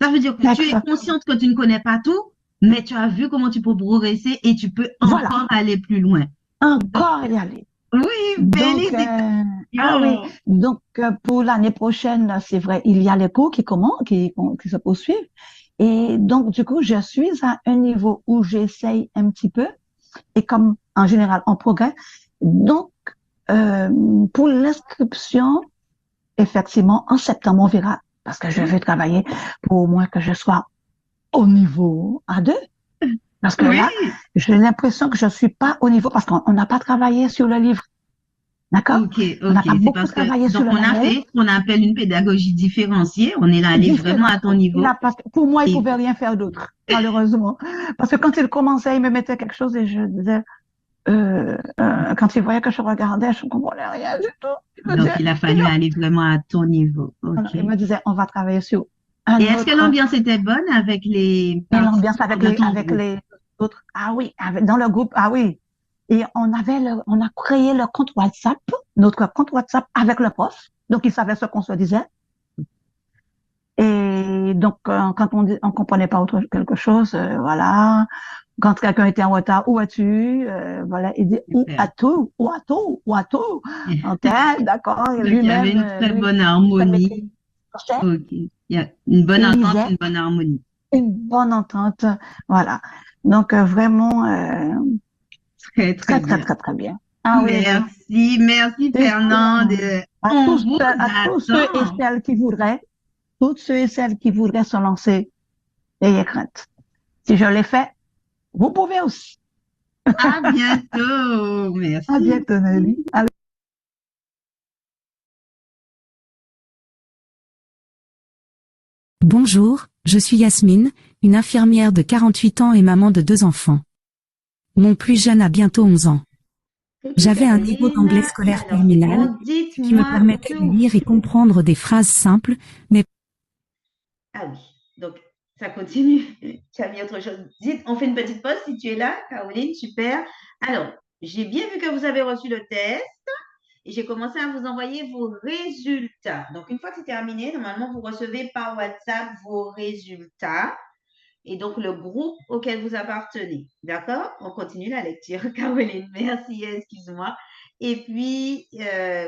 A: Ça veut dire que tu es
C: Exactement.
A: consciente que tu ne connais pas tout, mais tu as vu comment tu peux progresser et tu peux
C: Voilà,
A: encore aller plus loin. Donc,
C: encore y aller.
A: oui,
C: Donc, ah oui,
A: félicitations.
C: donc pour l'année prochaine, là, c'est vrai, il y a les cours qui commencent, qui se poursuivent. Et donc, du coup, je suis à un niveau où j'essaye un petit peu, et comme en général, on progresse. Donc, euh, pour l'inscription, effectivement, en septembre, on verra, parce que je vais travailler pour au moins que je sois au niveau A2. Parce que là,
A: Oui,
C: j'ai l'impression que je suis pas au niveau, parce qu'on n'a pas travaillé sur le livre. D'accord?
A: ok,
C: On
A: ok.
C: n'a pas
A: C'est
C: beaucoup
A: parce que,
C: travaillé sur
A: donc,
C: le
A: on a
C: manuel.
A: fait ce qu'on appelle une pédagogie différenciée. On est là, allé vraiment à ton
C: Différencié.
A: niveau.
C: Parce que pour moi, il
A: Et
C: pouvait rien faire d'autre, malheureusement. Parce que quand il commençait, il me mettait quelque chose et je disais, quand il voyait que je regardais, je ne comprenais rien du tout.
A: donc, il a
C: Il
A: fallu aller vraiment à ton niveau.
C: voilà,
A: Ok.
C: il me disait, on va travailler sur
A: Et
C: un
A: est-ce que
C: autre,
A: l'ambiance était bonne avec les
C: et l'ambiance
A: participants de ton
C: avec
A: groupe?
C: les autres. Ah oui, dans le groupe, ah oui. Et on a créé le compte WhatsApp, notre compte WhatsApp avec le prof. Donc, il savait ce qu'on se disait. Et donc, quand on comprenait pas quelque chose, voilà. Quand quelqu'un était en retard, où es-tu? Voilà, il dit où
A: Super.
C: as-tu? Où as-tu? Où as-tu? Ok, d'accord. Et
A: Donc, il y avait
C: lui-même,
A: une très
C: lui,
A: bonne
C: ça maîtrise.
A: harmonie. Ok. Il y a une bonne
C: Il
A: entente,
C: lisait
A: une bonne harmonie.
C: une bonne entente. Voilà. Donc, vraiment,
A: Très, très
C: très, très,
A: bien.
C: très, très bien. Ah oui, oui.
A: Merci, merci
C: C'est
A: Fernande. On vous
C: à tous ceux et
A: attend.
C: celles qui voudraient, toutes ceux et celles qui voudraient se lancer, ayez crainte. Si je l'ai fait, vous pouvez aussi.
A: À bientôt.
C: À
A: Merci.
C: bientôt, Nelly.
D: Bonjour, je suis Yasmine, une infirmière de 48 ans et maman de 2 enfants. Mon plus jeune a bientôt 11 ans.
A: Coucou
D: J'avais un niveau d'anglais
A: Caroline.
D: scolaire
A: Alors,
D: terminal,
A: bon,
D: ce qui me
A: dites-moi
D: permettait de
A: tout.
D: lire et comprendre des phrases simples, mais
A: Ah oui, donc ça continue. Tu as mis autre chose. Dites, on fait une petite pause si tu es là, Caroline, super. Alors, j'ai bien vu que vous avez reçu le test et j'ai commencé à vous envoyer vos résultats. Donc, une fois que c'est terminé, normalement, vous recevez par WhatsApp vos résultats et donc le groupe auquel vous appartenez. D'accord? On continue la lecture, Caroline. Merci, excuse-moi. Et puis,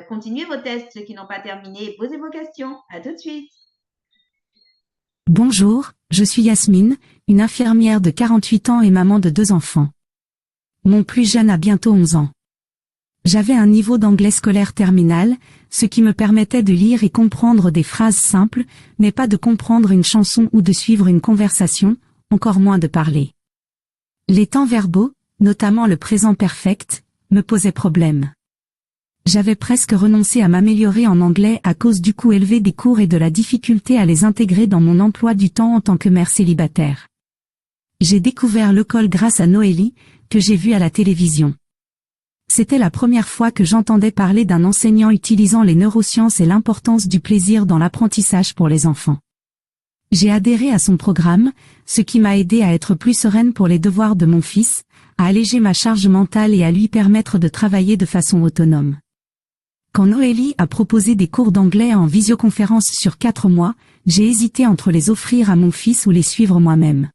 A: continuez vos tests, ceux qui n'ont pas terminé, et posez vos questions. À tout de suite.
D: bonjour, je suis Yasmine, une infirmière de 48 ans et maman de 2 enfants. Mon plus jeune a bientôt 11 ans. J'avais un niveau d'anglais scolaire terminal, ce qui me permettait de lire et comprendre des phrases simples, mais pas de comprendre une chanson ou de suivre une conversation, encore moins de parler. Les temps verbaux, notamment le présent perfect, me posaient problème. J'avais presque renoncé à m'améliorer en anglais à cause du coût élevé des cours et de la difficulté à les intégrer dans mon emploi du temps en tant que mère célibataire. J'ai découvert l'école grâce à Noélie, que j'ai vue à la télévision. C'était la première fois que j'entendais parler d'un enseignant utilisant les neurosciences et l'importance du plaisir dans l'apprentissage pour les enfants. J'ai adhéré à son programme, ce qui m'a aidé à être plus sereine pour les devoirs de mon fils, à alléger ma charge mentale et à lui permettre de travailler de façon autonome. Quand Noélie a proposé des cours d'anglais en visioconférence sur 4 mois, j'ai hésité entre les offrir à mon fils ou les suivre moi-même.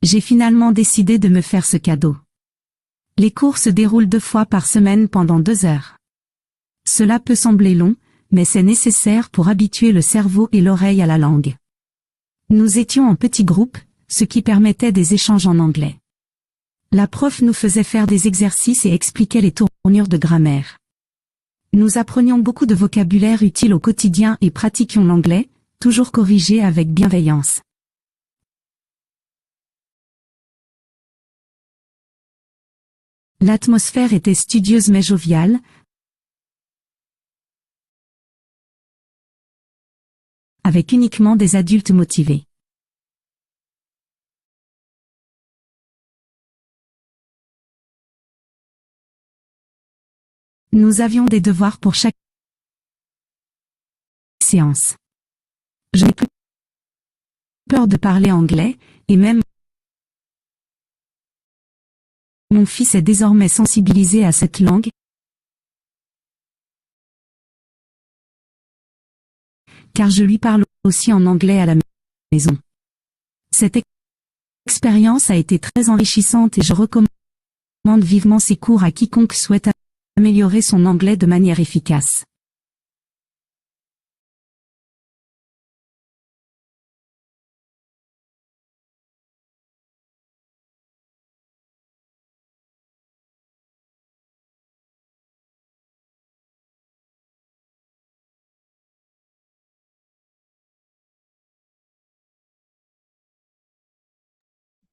D: J'ai finalement décidé de me faire ce cadeau. Les cours se déroulent 2 fois par semaine pendant 2 heures. Cela peut sembler long, mais c'est nécessaire pour habituer le cerveau et l'oreille à la langue. Nous étions en petits groupes, ce qui permettait des échanges en anglais. La prof nous faisait faire des exercices et expliquait les tournures de grammaire. Nous apprenions beaucoup de vocabulaire utile au quotidien et pratiquions l'anglais, toujours corrigé avec bienveillance. L'atmosphère était studieuse mais joviale, avec uniquement des adultes motivés. Nous avions des devoirs pour chaque séance. Je n'ai plus peur de parler anglais, et même mon fils est désormais sensibilisé à cette langue, car je lui parle aussi en anglais à la maison. Cette expérience a été très enrichissante et je recommande vivement ces cours à quiconque souhaite améliorer son anglais de manière efficace.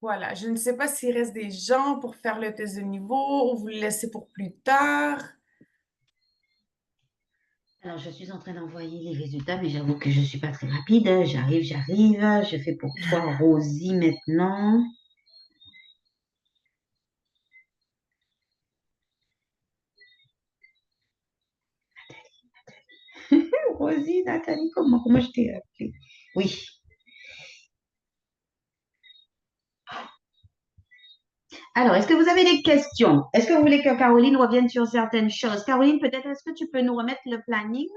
B: Voilà, je ne sais pas s'il reste des gens pour faire le test de niveau ou vous le laissez pour plus tard.
A: Alors, je suis en train d'envoyer les résultats, mais j'avoue que je ne suis pas très rapide. J'arrive. Je fais pour toi, Rosie, maintenant. Rosie, Nathalie, comment je t'ai appelé? Oui. Alors, est-ce que vous avez des questions? Est-ce que vous voulez que Caroline revienne sur certaines choses? Caroline, peut-être est-ce que tu peux nous remettre le planning,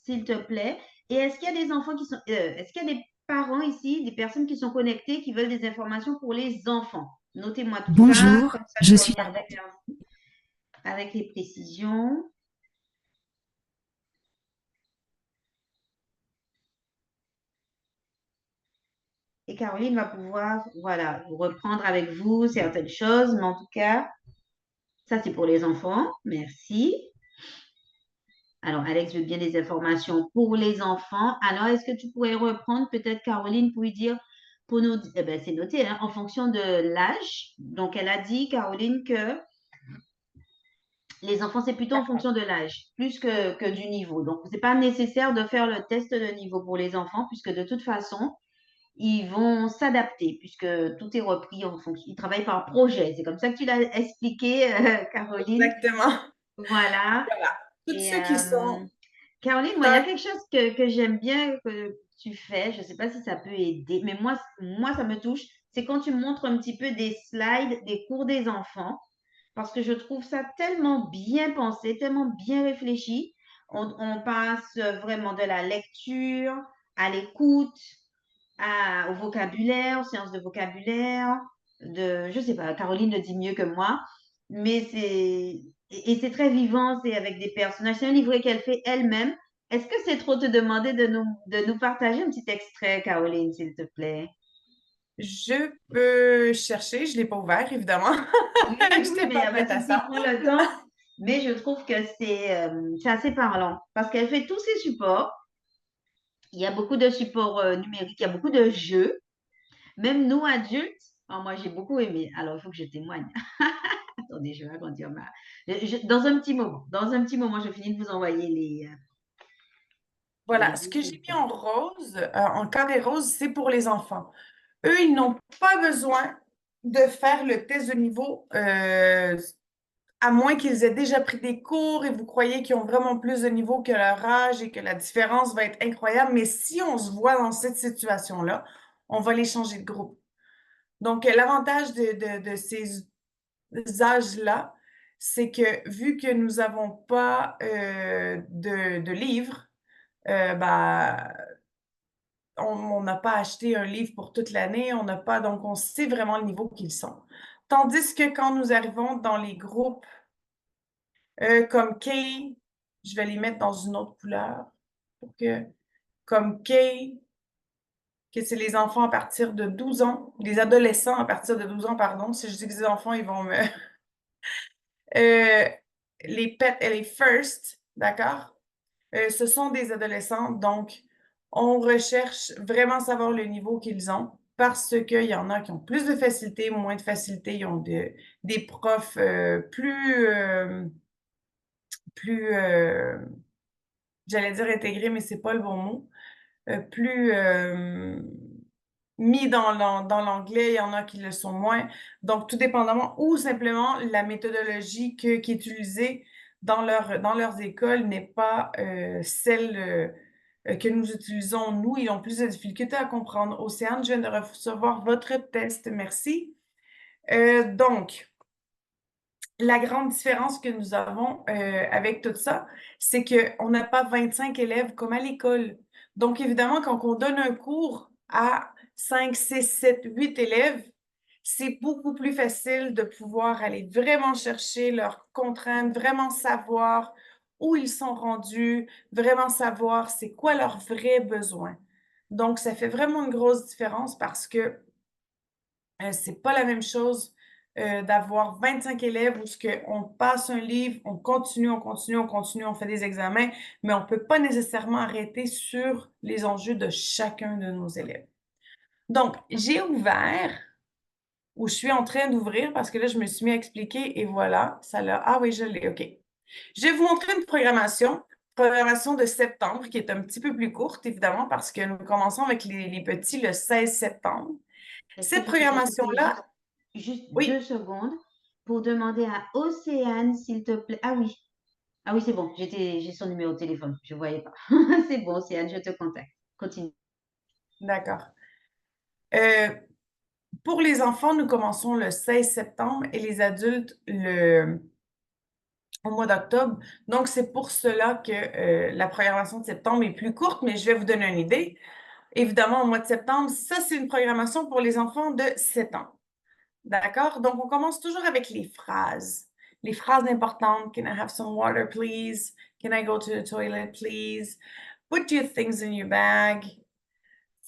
A: s'il te plaît? Et est-ce qu'il y a des enfants qui sont, est-ce qu'il y a des parents ici, des personnes qui sont connectées, qui veulent des informations pour les enfants? Notez-moi tout ça,
D: Bonjour,
A: comme ça
D: je
A: je
D: suis...
A: reviendrai vers vous avec les précisions. Et Caroline va pouvoir, voilà, reprendre avec vous certaines choses, mais en tout cas, ça c'est pour les enfants. Merci. Alors, Alex veut bien des informations pour les enfants. Alors, est-ce que tu pourrais reprendre peut-être Caroline pour lui dire, pour nous, eh ben, c'est noté, hein, en fonction de l'âge. Donc, elle a dit, Caroline, que les enfants, c'est plutôt en fonction de l'âge, plus que du niveau. Donc, ce n'est pas nécessaire de faire le test de niveau pour les enfants, puisque de toute façon, ils vont s'adapter, puisque tout est repris en fonction. Ils travaillent par projet. C'est comme ça que tu l'as expliqué, Caroline.
B: Exactement.
A: Voilà.
B: Voilà. Tous
A: Et
B: ceux qui sont
A: Caroline, moi, il y a
B: dans...
A: quelque chose que j'aime bien que tu fais. Je ne sais pas si ça peut aider, mais moi, ça me touche. C'est quand tu montres un petit peu des slides des cours des enfants, parce que je trouve ça tellement bien pensé, tellement bien réfléchi. On passe vraiment de la lecture à l'écoute, au vocabulaire, aux séances de vocabulaire, je sais pas, Caroline le dit mieux que moi, mais et c'est très vivant, c'est avec des personnages. C'est un livret qu'elle fait elle-même. Est-ce que c'est trop te demander de nous partager un petit extrait, Caroline, s'il te plaît?
B: Je peux chercher, je ne l'ai pas ouvert, évidemment.
A: Oui, oui,
B: Je
A: oui,
B: n'étais
A: mais il n'y
B: pas
A: a pas
B: prête
A: de
B: à
A: souci,
B: ça.
A: prends le temps. Mais je trouve que c'est assez parlant parce qu'elle fait tous ses supports. Il y a beaucoup de supports numériques, il y a beaucoup de jeux. Même nous, adultes, moi, j'ai beaucoup aimé. Alors, il faut que je témoigne. Attendez, je vais agrandir dans un petit moment, je finis de vous envoyer les
B: Voilà, ce que j'ai mis
A: résultats.
B: en rose, en carré rose, c'est pour les enfants. Eux, ils n'ont pas besoin de faire le test de niveau, à moins qu'ils aient déjà pris des cours et vous croyez qu'ils ont vraiment plus de niveau que leur âge et que la différence va être incroyable. Mais si on se voit dans cette situation-là, on va les changer de groupe. Donc, l'avantage de ces âges-là, c'est que vu que nous n'avons pas de livres, bah, on n'a pas acheté un livre pour toute l'année, on n'a pas, donc on sait vraiment le niveau qu'ils sont. Tandis que quand nous arrivons dans les groupes comme Kay, je vais les mettre dans une autre couleur pour que, comme Kay, que c'est les enfants à partir de 12 ans, les adolescents à partir de 12 ans, pardon. Si je dis que les enfants, ils vont me... Euh, les pets et les first, d'accord? Ce sont des adolescents, donc on recherche vraiment savoir le niveau qu'ils ont parce qu'il y en a qui ont plus de facilité, moins de facilité, ils ont des profs plus j'allais dire intégrés, mais c'est pas le bon mot, plus mis dans l'anglais, il y en a qui le sont moins. Donc, tout dépendamment, ou simplement la méthodologie qui est utilisée dans leurs écoles n'est pas celle que nous utilisons, nous. Ils ont plus de difficultés à comprendre. Océane, je viens de recevoir votre test. Merci. Donc, la grande différence que nous avons avec tout ça, c'est qu'on n'a pas 25 élèves comme à l'école. Donc, évidemment, quand on donne un cours à 5, 6, 7, 8 élèves, c'est beaucoup plus facile de pouvoir aller vraiment chercher leurs contraintes, vraiment savoir où ils sont rendus, vraiment savoir c'est quoi leurs vrais besoins. Donc, ça fait vraiment une grosse différence parce que c'est pas la même chose d'avoir 25 élèves où on passe un livre, on continue, on continue, on continue, on fait des examens, mais on peut pas nécessairement arrêter sur les enjeux de chacun de nos élèves. Donc, j'ai ouvert, ou je suis en train d'ouvrir parce que là, je me suis mis à expliquer et voilà, ça l'a. Ah oui, je l'ai, OK. Je vais vous montrer une programmation de septembre qui est un petit peu plus courte, évidemment, parce que nous commençons avec les petits le 16 septembre.
A: Est-ce que
B: Cette
A: je peux t'interpeller
B: programmation-là,
A: juste
B: oui,
A: 2 secondes pour demander à Océane, s'il te plaît? Ah oui. Ah oui, c'est bon. J'ai son numéro de téléphone. Je ne voyais pas. C'est bon, Océane, je te contacte. Continue.
B: d'accord. Euh, Pour les enfants, nous commençons le 16 septembre et les adultes au mois d'octobre. Donc, c'est pour cela que la programmation de septembre est plus courte, mais je vais vous donner une idée. Évidemment, au mois de septembre, ça, c'est une programmation pour les enfants de 7 ans. D'accord? Donc, on commence toujours avec les phrases. Les phrases importantes. Can I have some water, please? Can I go to the toilet, please? Put your things in your bag.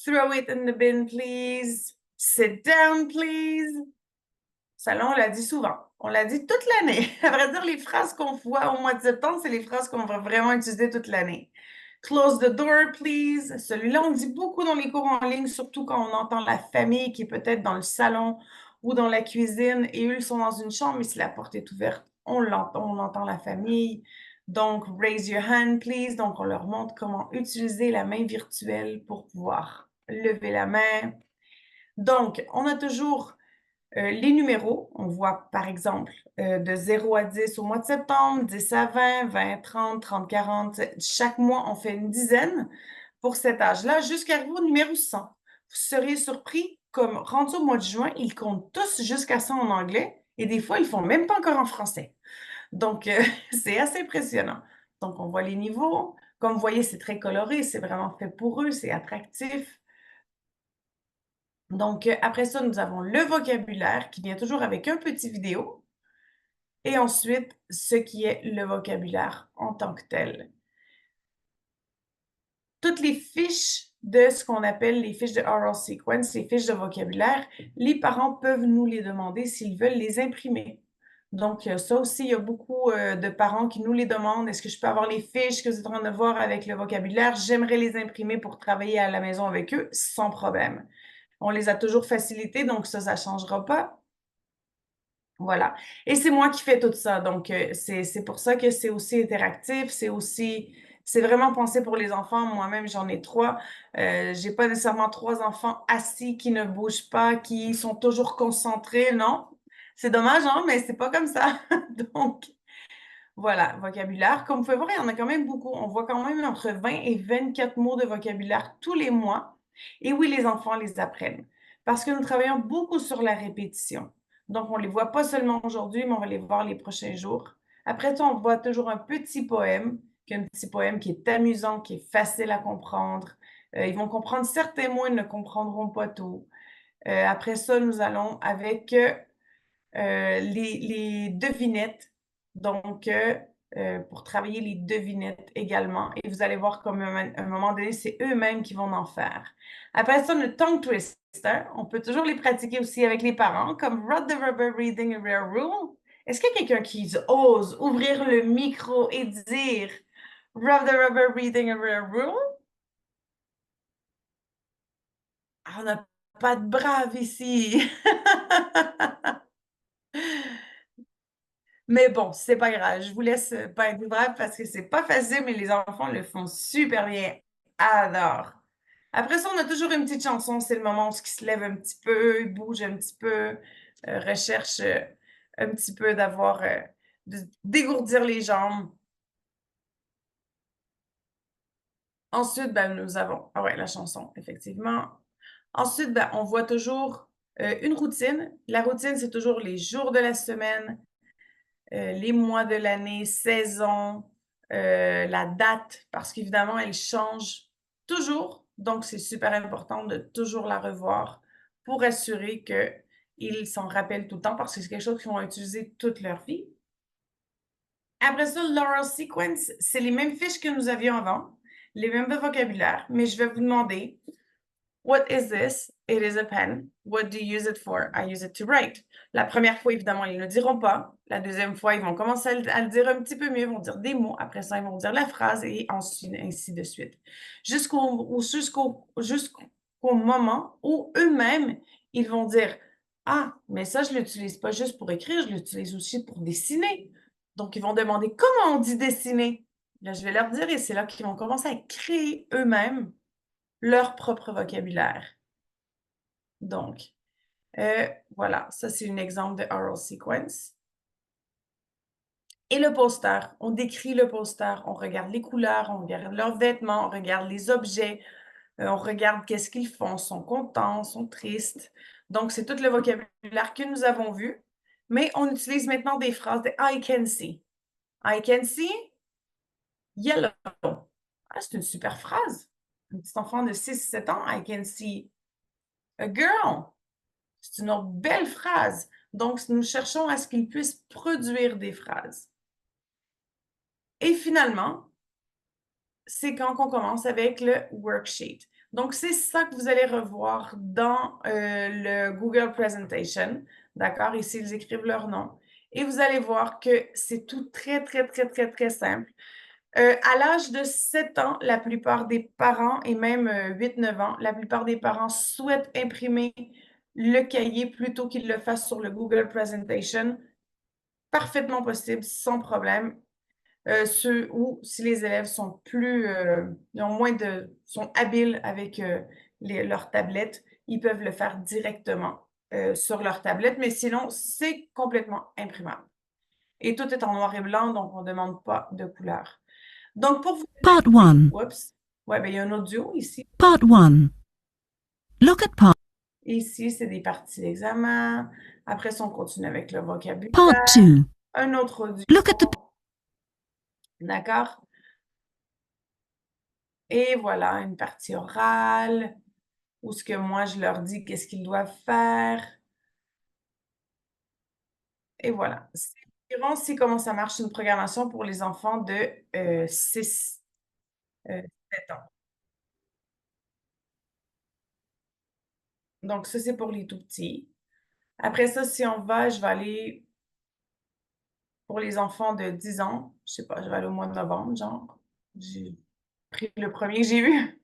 B: Throw it in the bin, please. Sit down, please. Ça, là, on l'a dit souvent. On l'a dit toute l'année. À vrai dire, les phrases qu'on voit au mois de septembre, c'est les phrases qu'on va vraiment utiliser toute l'année. Close the door, please. Celui-là, on dit beaucoup dans les cours en ligne, surtout quand on entend la famille qui est peut-être dans le salon ou dans la cuisine et eux, ils sont dans une chambre, mais si la porte est ouverte, on l'entend, on entend la famille. Donc, raise your hand, please. Donc, on leur montre comment utiliser la main virtuelle pour pouvoir lever la main. Donc, on a toujours les numéros. On voit, par exemple, de 0 à 10 au mois de septembre, 10 à 20, 20 à 30, 30 à 40. Chaque mois, on fait une dizaine pour cet âge-là, jusqu'arriver au numéro 100. Vous seriez surpris, comme rendu au mois de juin, ils comptent tous jusqu'à 100 en anglais et des fois, ils ne font même pas encore en français. Donc, c'est assez impressionnant. Donc, on voit les niveaux. Comme vous voyez, c'est très coloré, c'est vraiment fait pour eux, c'est attractif. Donc, après ça, nous avons le vocabulaire qui vient toujours avec un petit vidéo. Et ensuite, ce qui est le vocabulaire en tant que tel. Toutes les fiches de ce qu'on appelle les fiches de oral sequence, les fiches de vocabulaire, les parents peuvent nous les demander s'ils veulent les imprimer. Donc, ça aussi, il y a beaucoup de parents qui nous les demandent. Est-ce que je peux avoir les fiches que vous êtes en train de voir avec le vocabulaire? J'aimerais les imprimer pour travailler à la maison avec eux, sans problème. On les a toujours facilités, donc ça ne changera pas. Voilà. Et c'est moi qui fais tout ça. Donc, c'est pour ça que c'est aussi interactif. C'est vraiment pensé pour les enfants. Moi-même, j'en ai 3. J'ai pas nécessairement 3 enfants assis qui ne bougent pas, qui sont toujours concentrés. Non. C'est dommage, hein, mais c'est pas comme ça. Donc, voilà, vocabulaire. Comme vous pouvez voir, il y en a quand même beaucoup. On voit quand même entre 20 et 24 mots de vocabulaire tous les mois. Et oui, les enfants les apprennent. Parce que nous travaillons beaucoup sur la répétition. Donc, on ne les voit pas seulement aujourd'hui, mais on va les voir les prochains jours. Après ça, on voit toujours un petit poème, qui est amusant, qui est facile à comprendre. Ils vont comprendre certains mots, ils ne comprendront pas tout. Après ça, nous allons avec les devinettes. Donc, pour travailler les devinettes également. Et vous allez voir qu'à un moment donné, c'est eux-mêmes qui vont en faire. Après ça, le tongue twister, on peut toujours les pratiquer aussi avec les parents, comme Rod the Rubber Reading a Rare Rule. Est-ce qu'il y a quelqu'un qui ose ouvrir le micro et dire Rod the Rubber Reading a Rare Rule? Ah, on n'a pas de braves ici. Mais bon, c'est pas grave. Je vous laisse pas être brave parce que c'est pas facile, mais les enfants le font super bien. Adore. Après ça, on a toujours une petite chanson. C'est le moment où ils se lèvent un petit peu, ils bougent un petit peu, recherchent un petit peu dégourdir les jambes. Ensuite, ben, nous avons, ah ouais, la chanson, effectivement. Ensuite, ben, on voit toujours une routine. La routine, c'est toujours les jours de la semaine, les mois de l'année, saison, la date, parce qu'évidemment, elle change toujours. Donc, c'est super important de toujours la revoir pour assurer qu'ils s'en rappellent tout le temps parce que c'est quelque chose qu'ils vont utiliser toute leur vie. Après ça, l'oral sequence, c'est les mêmes fiches que nous avions avant, les mêmes vocabulaires, mais je vais vous demander What is this? It is a pen. What do you use it for? I use it to write. La première fois, évidemment, ils ne le diront pas. La deuxième fois, ils vont commencer à le dire un petit peu mieux. Ils vont dire des mots. Après ça, ils vont dire la phrase et ensuite, ainsi de suite. Jusqu'au moment où eux-mêmes, ils vont dire Ah, mais ça, je ne l'utilise pas juste pour écrire, je l'utilise aussi pour dessiner. Donc, ils vont demander comment on dit dessiner. Là, je vais leur dire et c'est là qu'ils vont commencer à créer eux-mêmes leur propre vocabulaire. Donc, voilà, ça c'est un exemple de oral sequence. Et le poster, on décrit le poster, on regarde les couleurs, on regarde leurs vêtements, on regarde les objets, on regarde qu'est-ce qu'ils font, sont contents, sont tristes. Donc, c'est tout le vocabulaire que nous avons vu. Mais on utilise maintenant des phrases de I can see. I can see yellow. Ah, c'est une super phrase. Un petit enfant de 6-7 ans, I can see a girl. C'est une autre belle phrase. Donc, nous cherchons à ce qu'il puisse produire des phrases. Et finalement, c'est quand on commence avec le worksheet. Donc, c'est ça que vous allez revoir dans le Google Presentation. D'accord? Ici, ils écrivent leur nom. Et vous allez voir que c'est tout très, très, très, très, très simple. À l'âge de 7 ans, la plupart des parents, et même 8-9 ans, la plupart des parents souhaitent imprimer le cahier plutôt qu'ils le fassent sur le Google Presentation. Parfaitement possible, sans problème. Ceux où, si les élèves sont ils ont sont habiles avec leurs tablettes, ils peuvent le faire directement sur leur tablette, mais sinon, c'est complètement imprimable. Et tout est en noir et blanc, donc on ne demande pas de couleur. Donc, pour vous...
D: Part 1.
B: Oups. Ouais, ben, il y a un audio ici.
D: Part 1. Look at part.
B: Ici, c'est des parties d'examen. Après ça, on continue avec le vocabulaire.
D: Part 2.
B: Un autre audio.
D: Look at the.
B: D'accord? Et voilà, une partie orale, où ce que moi, je leur dis qu'est-ce qu'ils doivent faire. Et voilà. C'est environ aussi comment ça marche une programmation pour les enfants de 6, 7 ans. Donc, ça, c'est pour les tout petits. Après ça, si on va, je vais aller pour les enfants de 10 ans. Je sais pas, je vais aller au mois de novembre, genre. J'ai pris le premier que j'ai eu.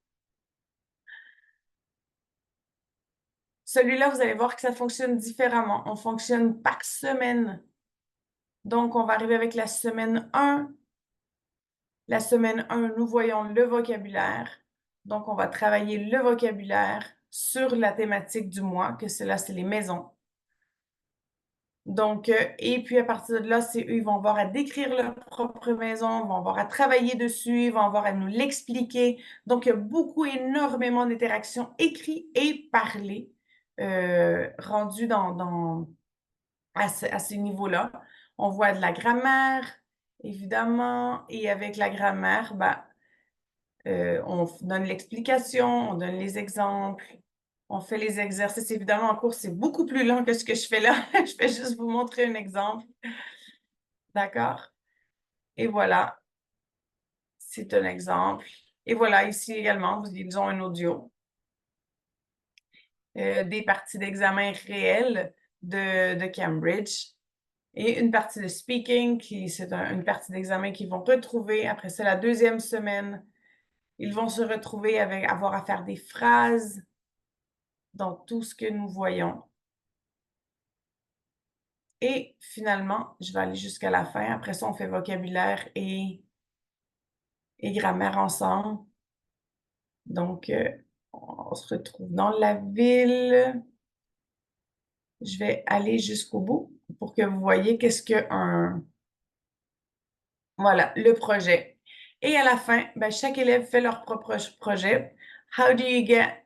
B: Celui-là, vous allez voir que ça fonctionne différemment. On fonctionne par semaine. Donc, on va arriver avec la semaine 1. La semaine 1, nous voyons le vocabulaire. Donc, on va travailler le vocabulaire sur la thématique du mois, que cela, c'est les maisons. Donc, et puis à partir de là, c'est eux, ils vont avoir à décrire leur propre maison, ils vont avoir à travailler dessus, ils vont avoir à nous l'expliquer. Donc, il y a énormément d'interactions écrites et parlées rendues à ces niveaux-là. On voit de la grammaire, évidemment, et avec la grammaire, on donne l'explication, on donne les exemples, on fait les exercices. Évidemment, en cours, c'est beaucoup plus long que ce que je fais là. Je vais juste vous montrer un exemple. D'accord? Et voilà, c'est un exemple. Et voilà, ici également, ils ont un audio. Des parties d'examen réels de Cambridge. Et une partie de speaking, c'est une partie d'examen qu'ils vont retrouver. Après ça, la deuxième semaine, ils vont se retrouver avec avoir à faire des phrases dans tout ce que nous voyons. Et finalement, je vais aller jusqu'à la fin. Après ça, on fait vocabulaire et grammaire ensemble. Donc, on se retrouve dans la ville. Je vais aller jusqu'au bout pour que vous voyez qu'est-ce qu'un... Voilà, le projet. Et à la fin, chaque élève fait leur propre projet. How do you get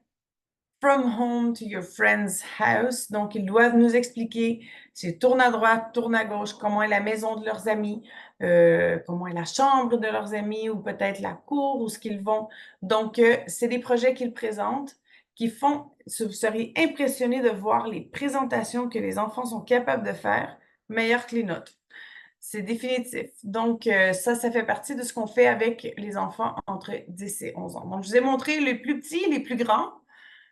B: from home to your friend's house? Donc, ils doivent nous expliquer s'ils tournent à droite, tournent à gauche, comment est la maison de leurs amis, comment est la chambre de leurs amis ou peut-être la cour où ce qu'ils vont. Donc, c'est des projets qu'ils présentent qui font, vous seriez impressionné de voir les présentations que les enfants sont capables de faire, meilleures que les nôtres. C'est définitif. Donc, ça fait partie de ce qu'on fait avec les enfants entre 10 et 11 ans. Donc, je vous ai montré les plus petits, les plus grands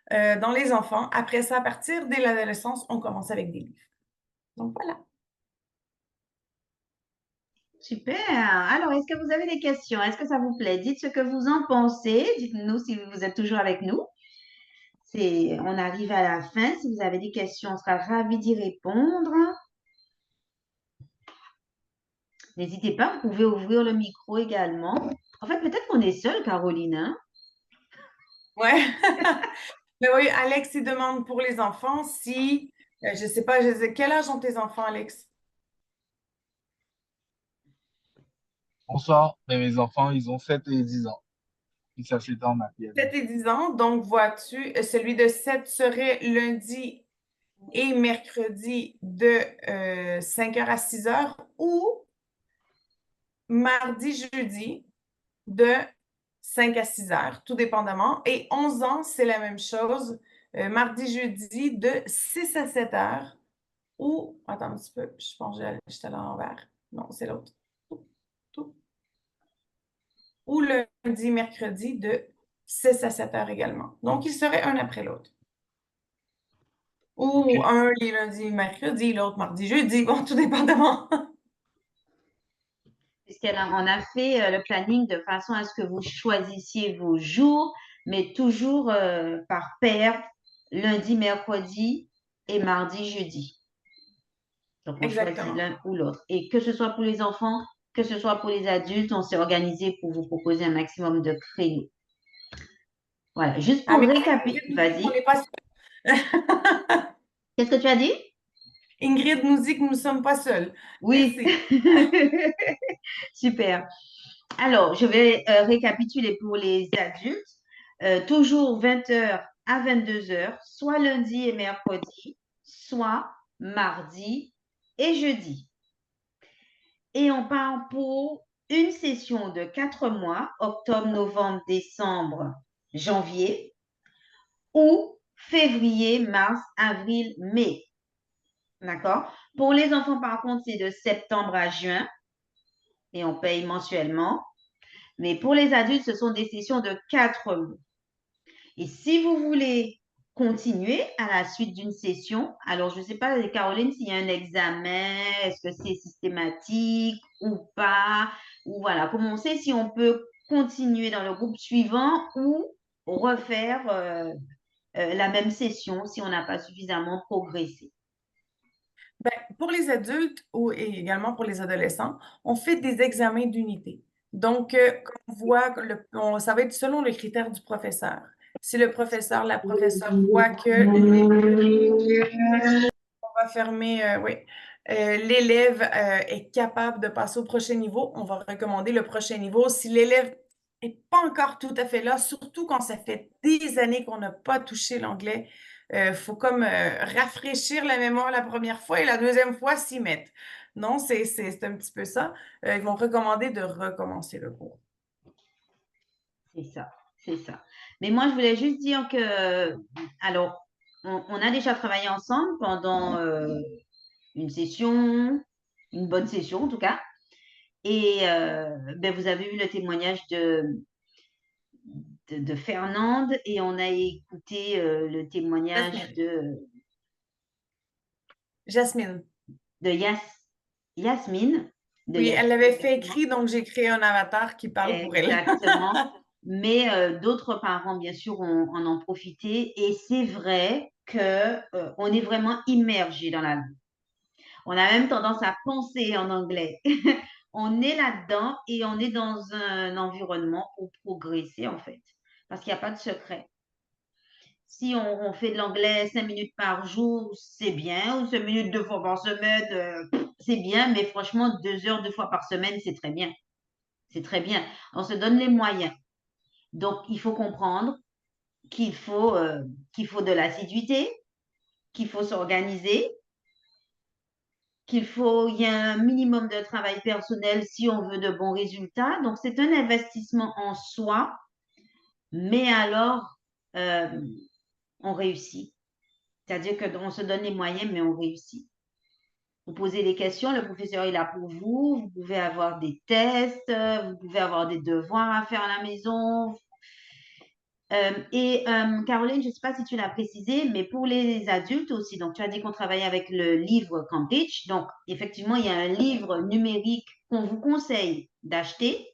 B: dans les enfants. Après ça, à partir de l'adolescence, on commence avec des livres. Donc, voilà.
A: Super. Alors, est-ce que vous avez des questions? Est-ce que ça vous plaît? Dites ce que vous en pensez. Dites-nous si vous êtes toujours avec nous. On arrive à la fin. Si vous avez des questions, on sera ravis d'y répondre. N'hésitez pas, vous pouvez ouvrir le micro également. En fait, peut-être qu'on est seul, Caroline, hein?
B: Ouais. Mais oui, Alex, il demande pour les enfants si, je ne sais pas, quel âge ont tes enfants, Alex?
E: Bonsoir, mes enfants, ils ont 7 et 10 ans. Et ça s'étend à Pierre.
B: 7 et 10 ans. Donc, vois-tu, celui de 7 serait lundi et mercredi de 5h à 6h ou mardi, jeudi de 5 à 6h, tout dépendamment. Et 11 ans, c'est la même chose. Mardi, jeudi de 6 à 7h ou, attends un petit peu, je pense que j'étais à l'envers. Non, c'est l'autre. Ou lundi, mercredi de 6 à 7h également. Donc, ils seraient un après l'autre. Ou un les lundis, mercredi, l'autre mardi, jeudi, bon, tout dépendamment.
A: On a fait le planning de façon à ce que vous choisissiez vos jours, mais toujours par paire, lundi, mercredi et mardi, jeudi. Donc, on choisit
B: Exactement.
A: l'un ou l'autre. Et que ce soit pour les enfants, que ce soit pour les adultes, on s'est organisé pour vous proposer un maximum de créneaux. Voilà, juste
B: Ah,
A: pour
B: mais
A: récapituler,
B: Ingrid nous dit qu'on
A: vas-y.
B: n'est pas seuls.
A: Qu'est-ce que tu as dit?
B: Ingrid nous dit que nous ne sommes pas seuls.
A: Oui.
B: Merci.
A: Super. Alors, je vais récapituler pour les adultes. Toujours 20h à 22h, soit lundi et mercredi, soit mardi et jeudi. Et on part pour une session de 4 mois, octobre, novembre, décembre, janvier, ou février, mars, avril, mai. D'accord? Pour les enfants, par contre, c'est de septembre à juin et on paye mensuellement. Mais pour les adultes, ce sont des sessions de 4 mois. Et si vous voulez continuer à la suite d'une session, alors je ne sais pas, Caroline, s'il y a un examen, est-ce que c'est systématique ou pas, ou voilà, comment on sait si on peut continuer dans le groupe suivant ou refaire la même session si on n'a pas suffisamment progressé.
B: Ben, pour les adultes et également pour les adolescents, on fait des examens d'unité. Donc, comme on voit, ça va être selon les critères du professeur. Si le professeur, la professeure voit que on va fermer, oui. L'élève est capable de passer au prochain niveau, on va recommander le prochain niveau. Si l'élève n'est pas encore tout à fait là, surtout quand ça fait des années qu'on n'a pas touché l'anglais, faut comme rafraîchir la mémoire la première fois et la deuxième fois s'y mettre. Non, c'est un petit peu ça. Ils vont recommander de recommencer le cours.
A: C'est ça, c'est ça. Mais moi, je voulais juste dire que, alors, on a déjà travaillé ensemble pendant une session, une bonne session en tout cas. Et ben, vous avez eu le témoignage de Fernande et on a écouté le témoignage
B: Jasmine.
A: de Yasmine.
B: Oui, elle l'avait fait écrit, donc j'ai créé un avatar qui parle pour elle.
A: Exactement. Mais d'autres parents, bien sûr, en ont profité. Et c'est vrai qu'on est vraiment immergé dans la langue. On a même tendance à penser en anglais. On est là-dedans et on est dans un environnement pour progresser, en fait. Parce qu'il n'y a pas de secret. Si on fait de l'anglais 5 minutes par jour, c'est bien. Ou 5 minutes 2 fois par semaine, c'est bien. Mais franchement, 2 heures 2 fois par semaine, c'est très bien. C'est très bien. On se donne les moyens. Donc, il faut comprendre qu'il faut de l'assiduité, qu'il faut s'organiser, il y a un minimum de travail personnel si on veut de bons résultats. Donc, c'est un investissement en soi, mais alors, euh, on réussit. C'est-à-dire qu'on se donne les moyens, mais on réussit. Vous posez des questions, le professeur est là pour vous. Vous pouvez avoir des tests, vous pouvez avoir des devoirs à faire à la maison. Caroline, je ne sais pas si tu l'as précisé, mais pour les adultes aussi, donc tu as dit qu'on travaillait avec le livre Cambridge. Donc, effectivement, il y a un livre numérique qu'on vous conseille d'acheter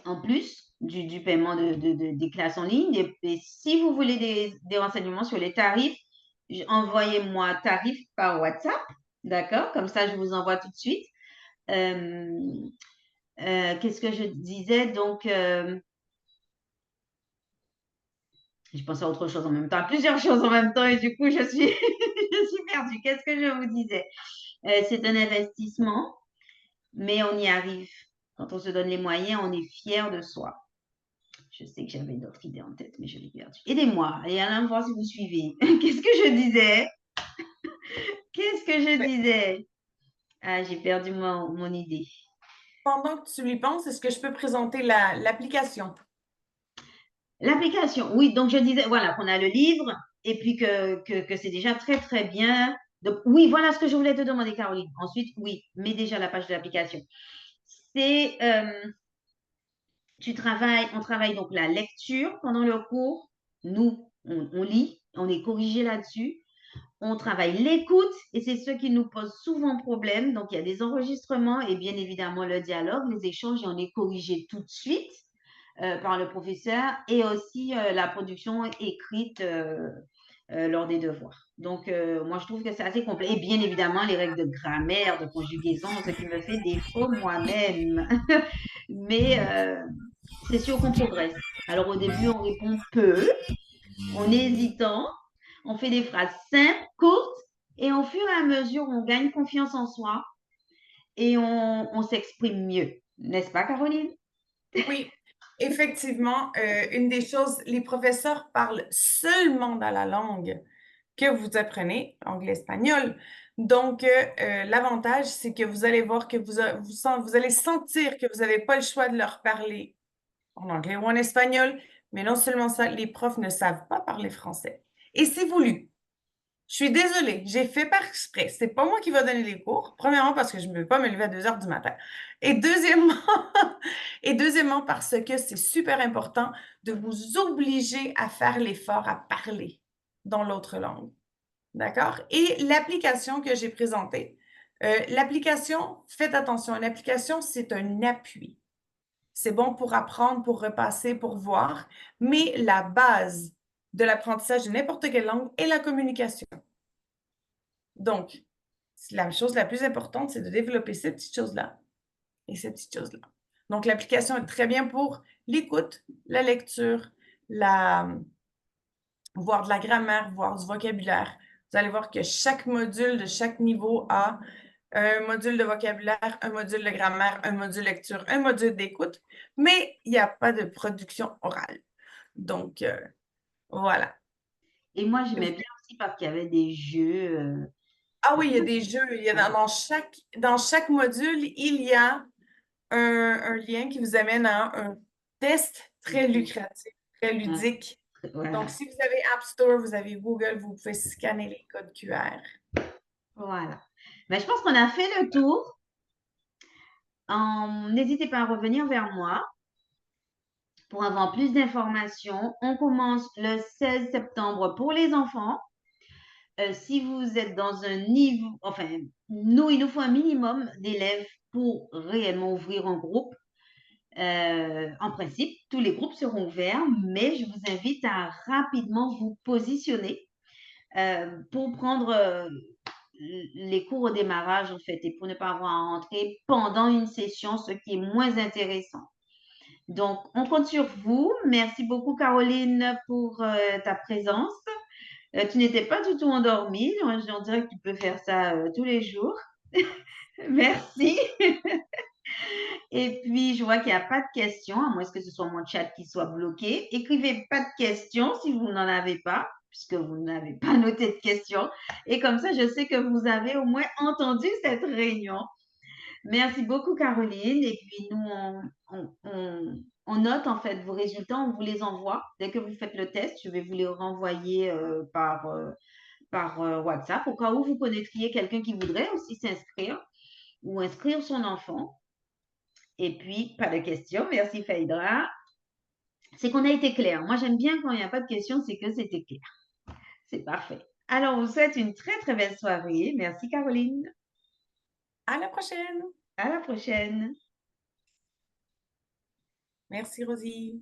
A: en plus du paiement des classes en ligne. Et si vous voulez des renseignements sur les tarifs, envoyez-moi tarifs par WhatsApp, d'accord? Comme ça, je vous envoie tout de suite. Qu'est-ce que je disais? Donc, je pense à autre chose en même temps, à plusieurs choses en même temps, et du coup, je suis, je suis perdue. Qu'est-ce que je vous disais? C'est un investissement, mais on y arrive. Quand on se donne les moyens, on est fier de soi. Je sais que j'avais d'autres idées en tête, mais je l'ai perdu. Aidez-moi, et allez voir si vous suivez. Qu'est-ce que je disais? Qu'est-ce que je
B: Ben,
A: disais? Ah, j'ai perdu mon idée.
B: pendant que tu y penses, est-ce que je peux présenter l'application?
A: L'application, oui, donc je disais, voilà, qu'on a le livre et puis que c'est déjà très, très bien. Donc, oui, voilà ce que je voulais te demander, Caroline. Ensuite, oui, mets déjà la page de l'application. C'est, on travaille donc la lecture pendant le cours. Nous, on lit, on est corrigé là-dessus. On travaille l'écoute et c'est ce qui nous pose souvent problème. Donc, il y a des enregistrements et bien évidemment le dialogue, les échanges et on est corrigé tout de suite par le professeur et aussi la production écrite lors des devoirs. Donc, moi, je trouve que c'est assez complet. Et bien évidemment, les règles de grammaire, de conjugaison, ce qui me fait défaut moi-même. Mais c'est sûr qu'on progresse. Alors, au début, on répond peu, en hésitant, on fait des phrases simples, courtes, et au fur et à mesure, on gagne confiance en soi et on s'exprime mieux. N'est-ce pas, Caroline?
B: Oui, effectivement, une des choses, les professeurs parlent seulement dans la langue que vous apprenez, anglais-espagnol. Donc, l'avantage, c'est que vous allez voir que vous allez sentir que vous n'avez pas le choix de leur parler en anglais ou en espagnol, mais non seulement ça, les profs ne savent pas parler français. Et c'est voulu. Je suis désolée, j'ai fait par exprès. C'est pas moi qui va donner les cours. Premièrement, parce que je ne peux pas me lever à 2 heures du matin. Et deuxièmement, et deuxièmement, parce que c'est super important de vous obliger à faire l'effort à parler dans l'autre langue. D'accord? Et l'application que j'ai présentée, l'application, faites attention, l'application, c'est un appui. C'est bon pour apprendre, pour repasser, pour voir, mais la base de l'apprentissage de n'importe quelle langue est la communication. Donc, la chose la plus importante, c'est de développer ces petites choses-là et ces petites choses-là. Donc, l'application est très bien pour l'écoute, la lecture, voir de la grammaire, voir du vocabulaire. Vous allez voir que chaque module de chaque niveau a un module de vocabulaire, un module de grammaire, un module de lecture, un module d'écoute, mais il n'y a pas de production orale. Donc, voilà.
A: Et moi, j'aimais bien aussi parce qu'il y avait des jeux.
B: Ah oui, il y a des jeux. Il y a dans chaque module, il y a un lien qui vous amène à un test très lucratif, très ludique. Donc,
A: Voilà,
B: si vous avez App Store, vous avez Google, vous pouvez scanner les codes QR.
A: voilà. Mais je pense qu'on a fait le tour. N'hésitez pas à revenir vers moi pour avoir plus d'informations. On commence le 16 septembre pour les enfants. Si vous êtes dans un niveau, enfin, nous, il nous faut un minimum d'élèves pour réellement ouvrir un groupe. En principe, tous les groupes seront ouverts, mais je vous invite à rapidement vous positionner pour prendre les cours au démarrage, en fait, et pour ne pas avoir à entrer pendant une session, ce qui est moins intéressant. Donc, on compte sur vous. Merci beaucoup, Caroline, pour ta présence. Tu n'étais pas du tout endormie. On dirait que tu peux faire ça tous les jours. Merci. Et puis, je vois qu'il n'y a pas de questions, à moins que ce soit mon chat qui soit bloqué. Écrivez pas de questions si vous n'en avez pas, puisque vous n'avez pas noté de questions. Et comme ça, je sais que vous avez au moins entendu cette réunion. Merci beaucoup, Caroline. Et puis, nous, on note en fait vos résultats, on vous les envoie. Dès que vous faites le test, je vais vous les renvoyer par WhatsApp au cas où vous connaîtriez quelqu'un qui voudrait aussi s'inscrire ou inscrire son enfant. Et puis, pas de questions. Merci, Faïdra. C'est qu'on a été clair. Moi, j'aime bien quand il n'y a pas de questions, c'est que c'était clair. C'est parfait. Alors, on vous souhaite une très, très belle soirée. Merci, Caroline.
B: À la prochaine.
A: À la prochaine.
B: Merci, Rosie.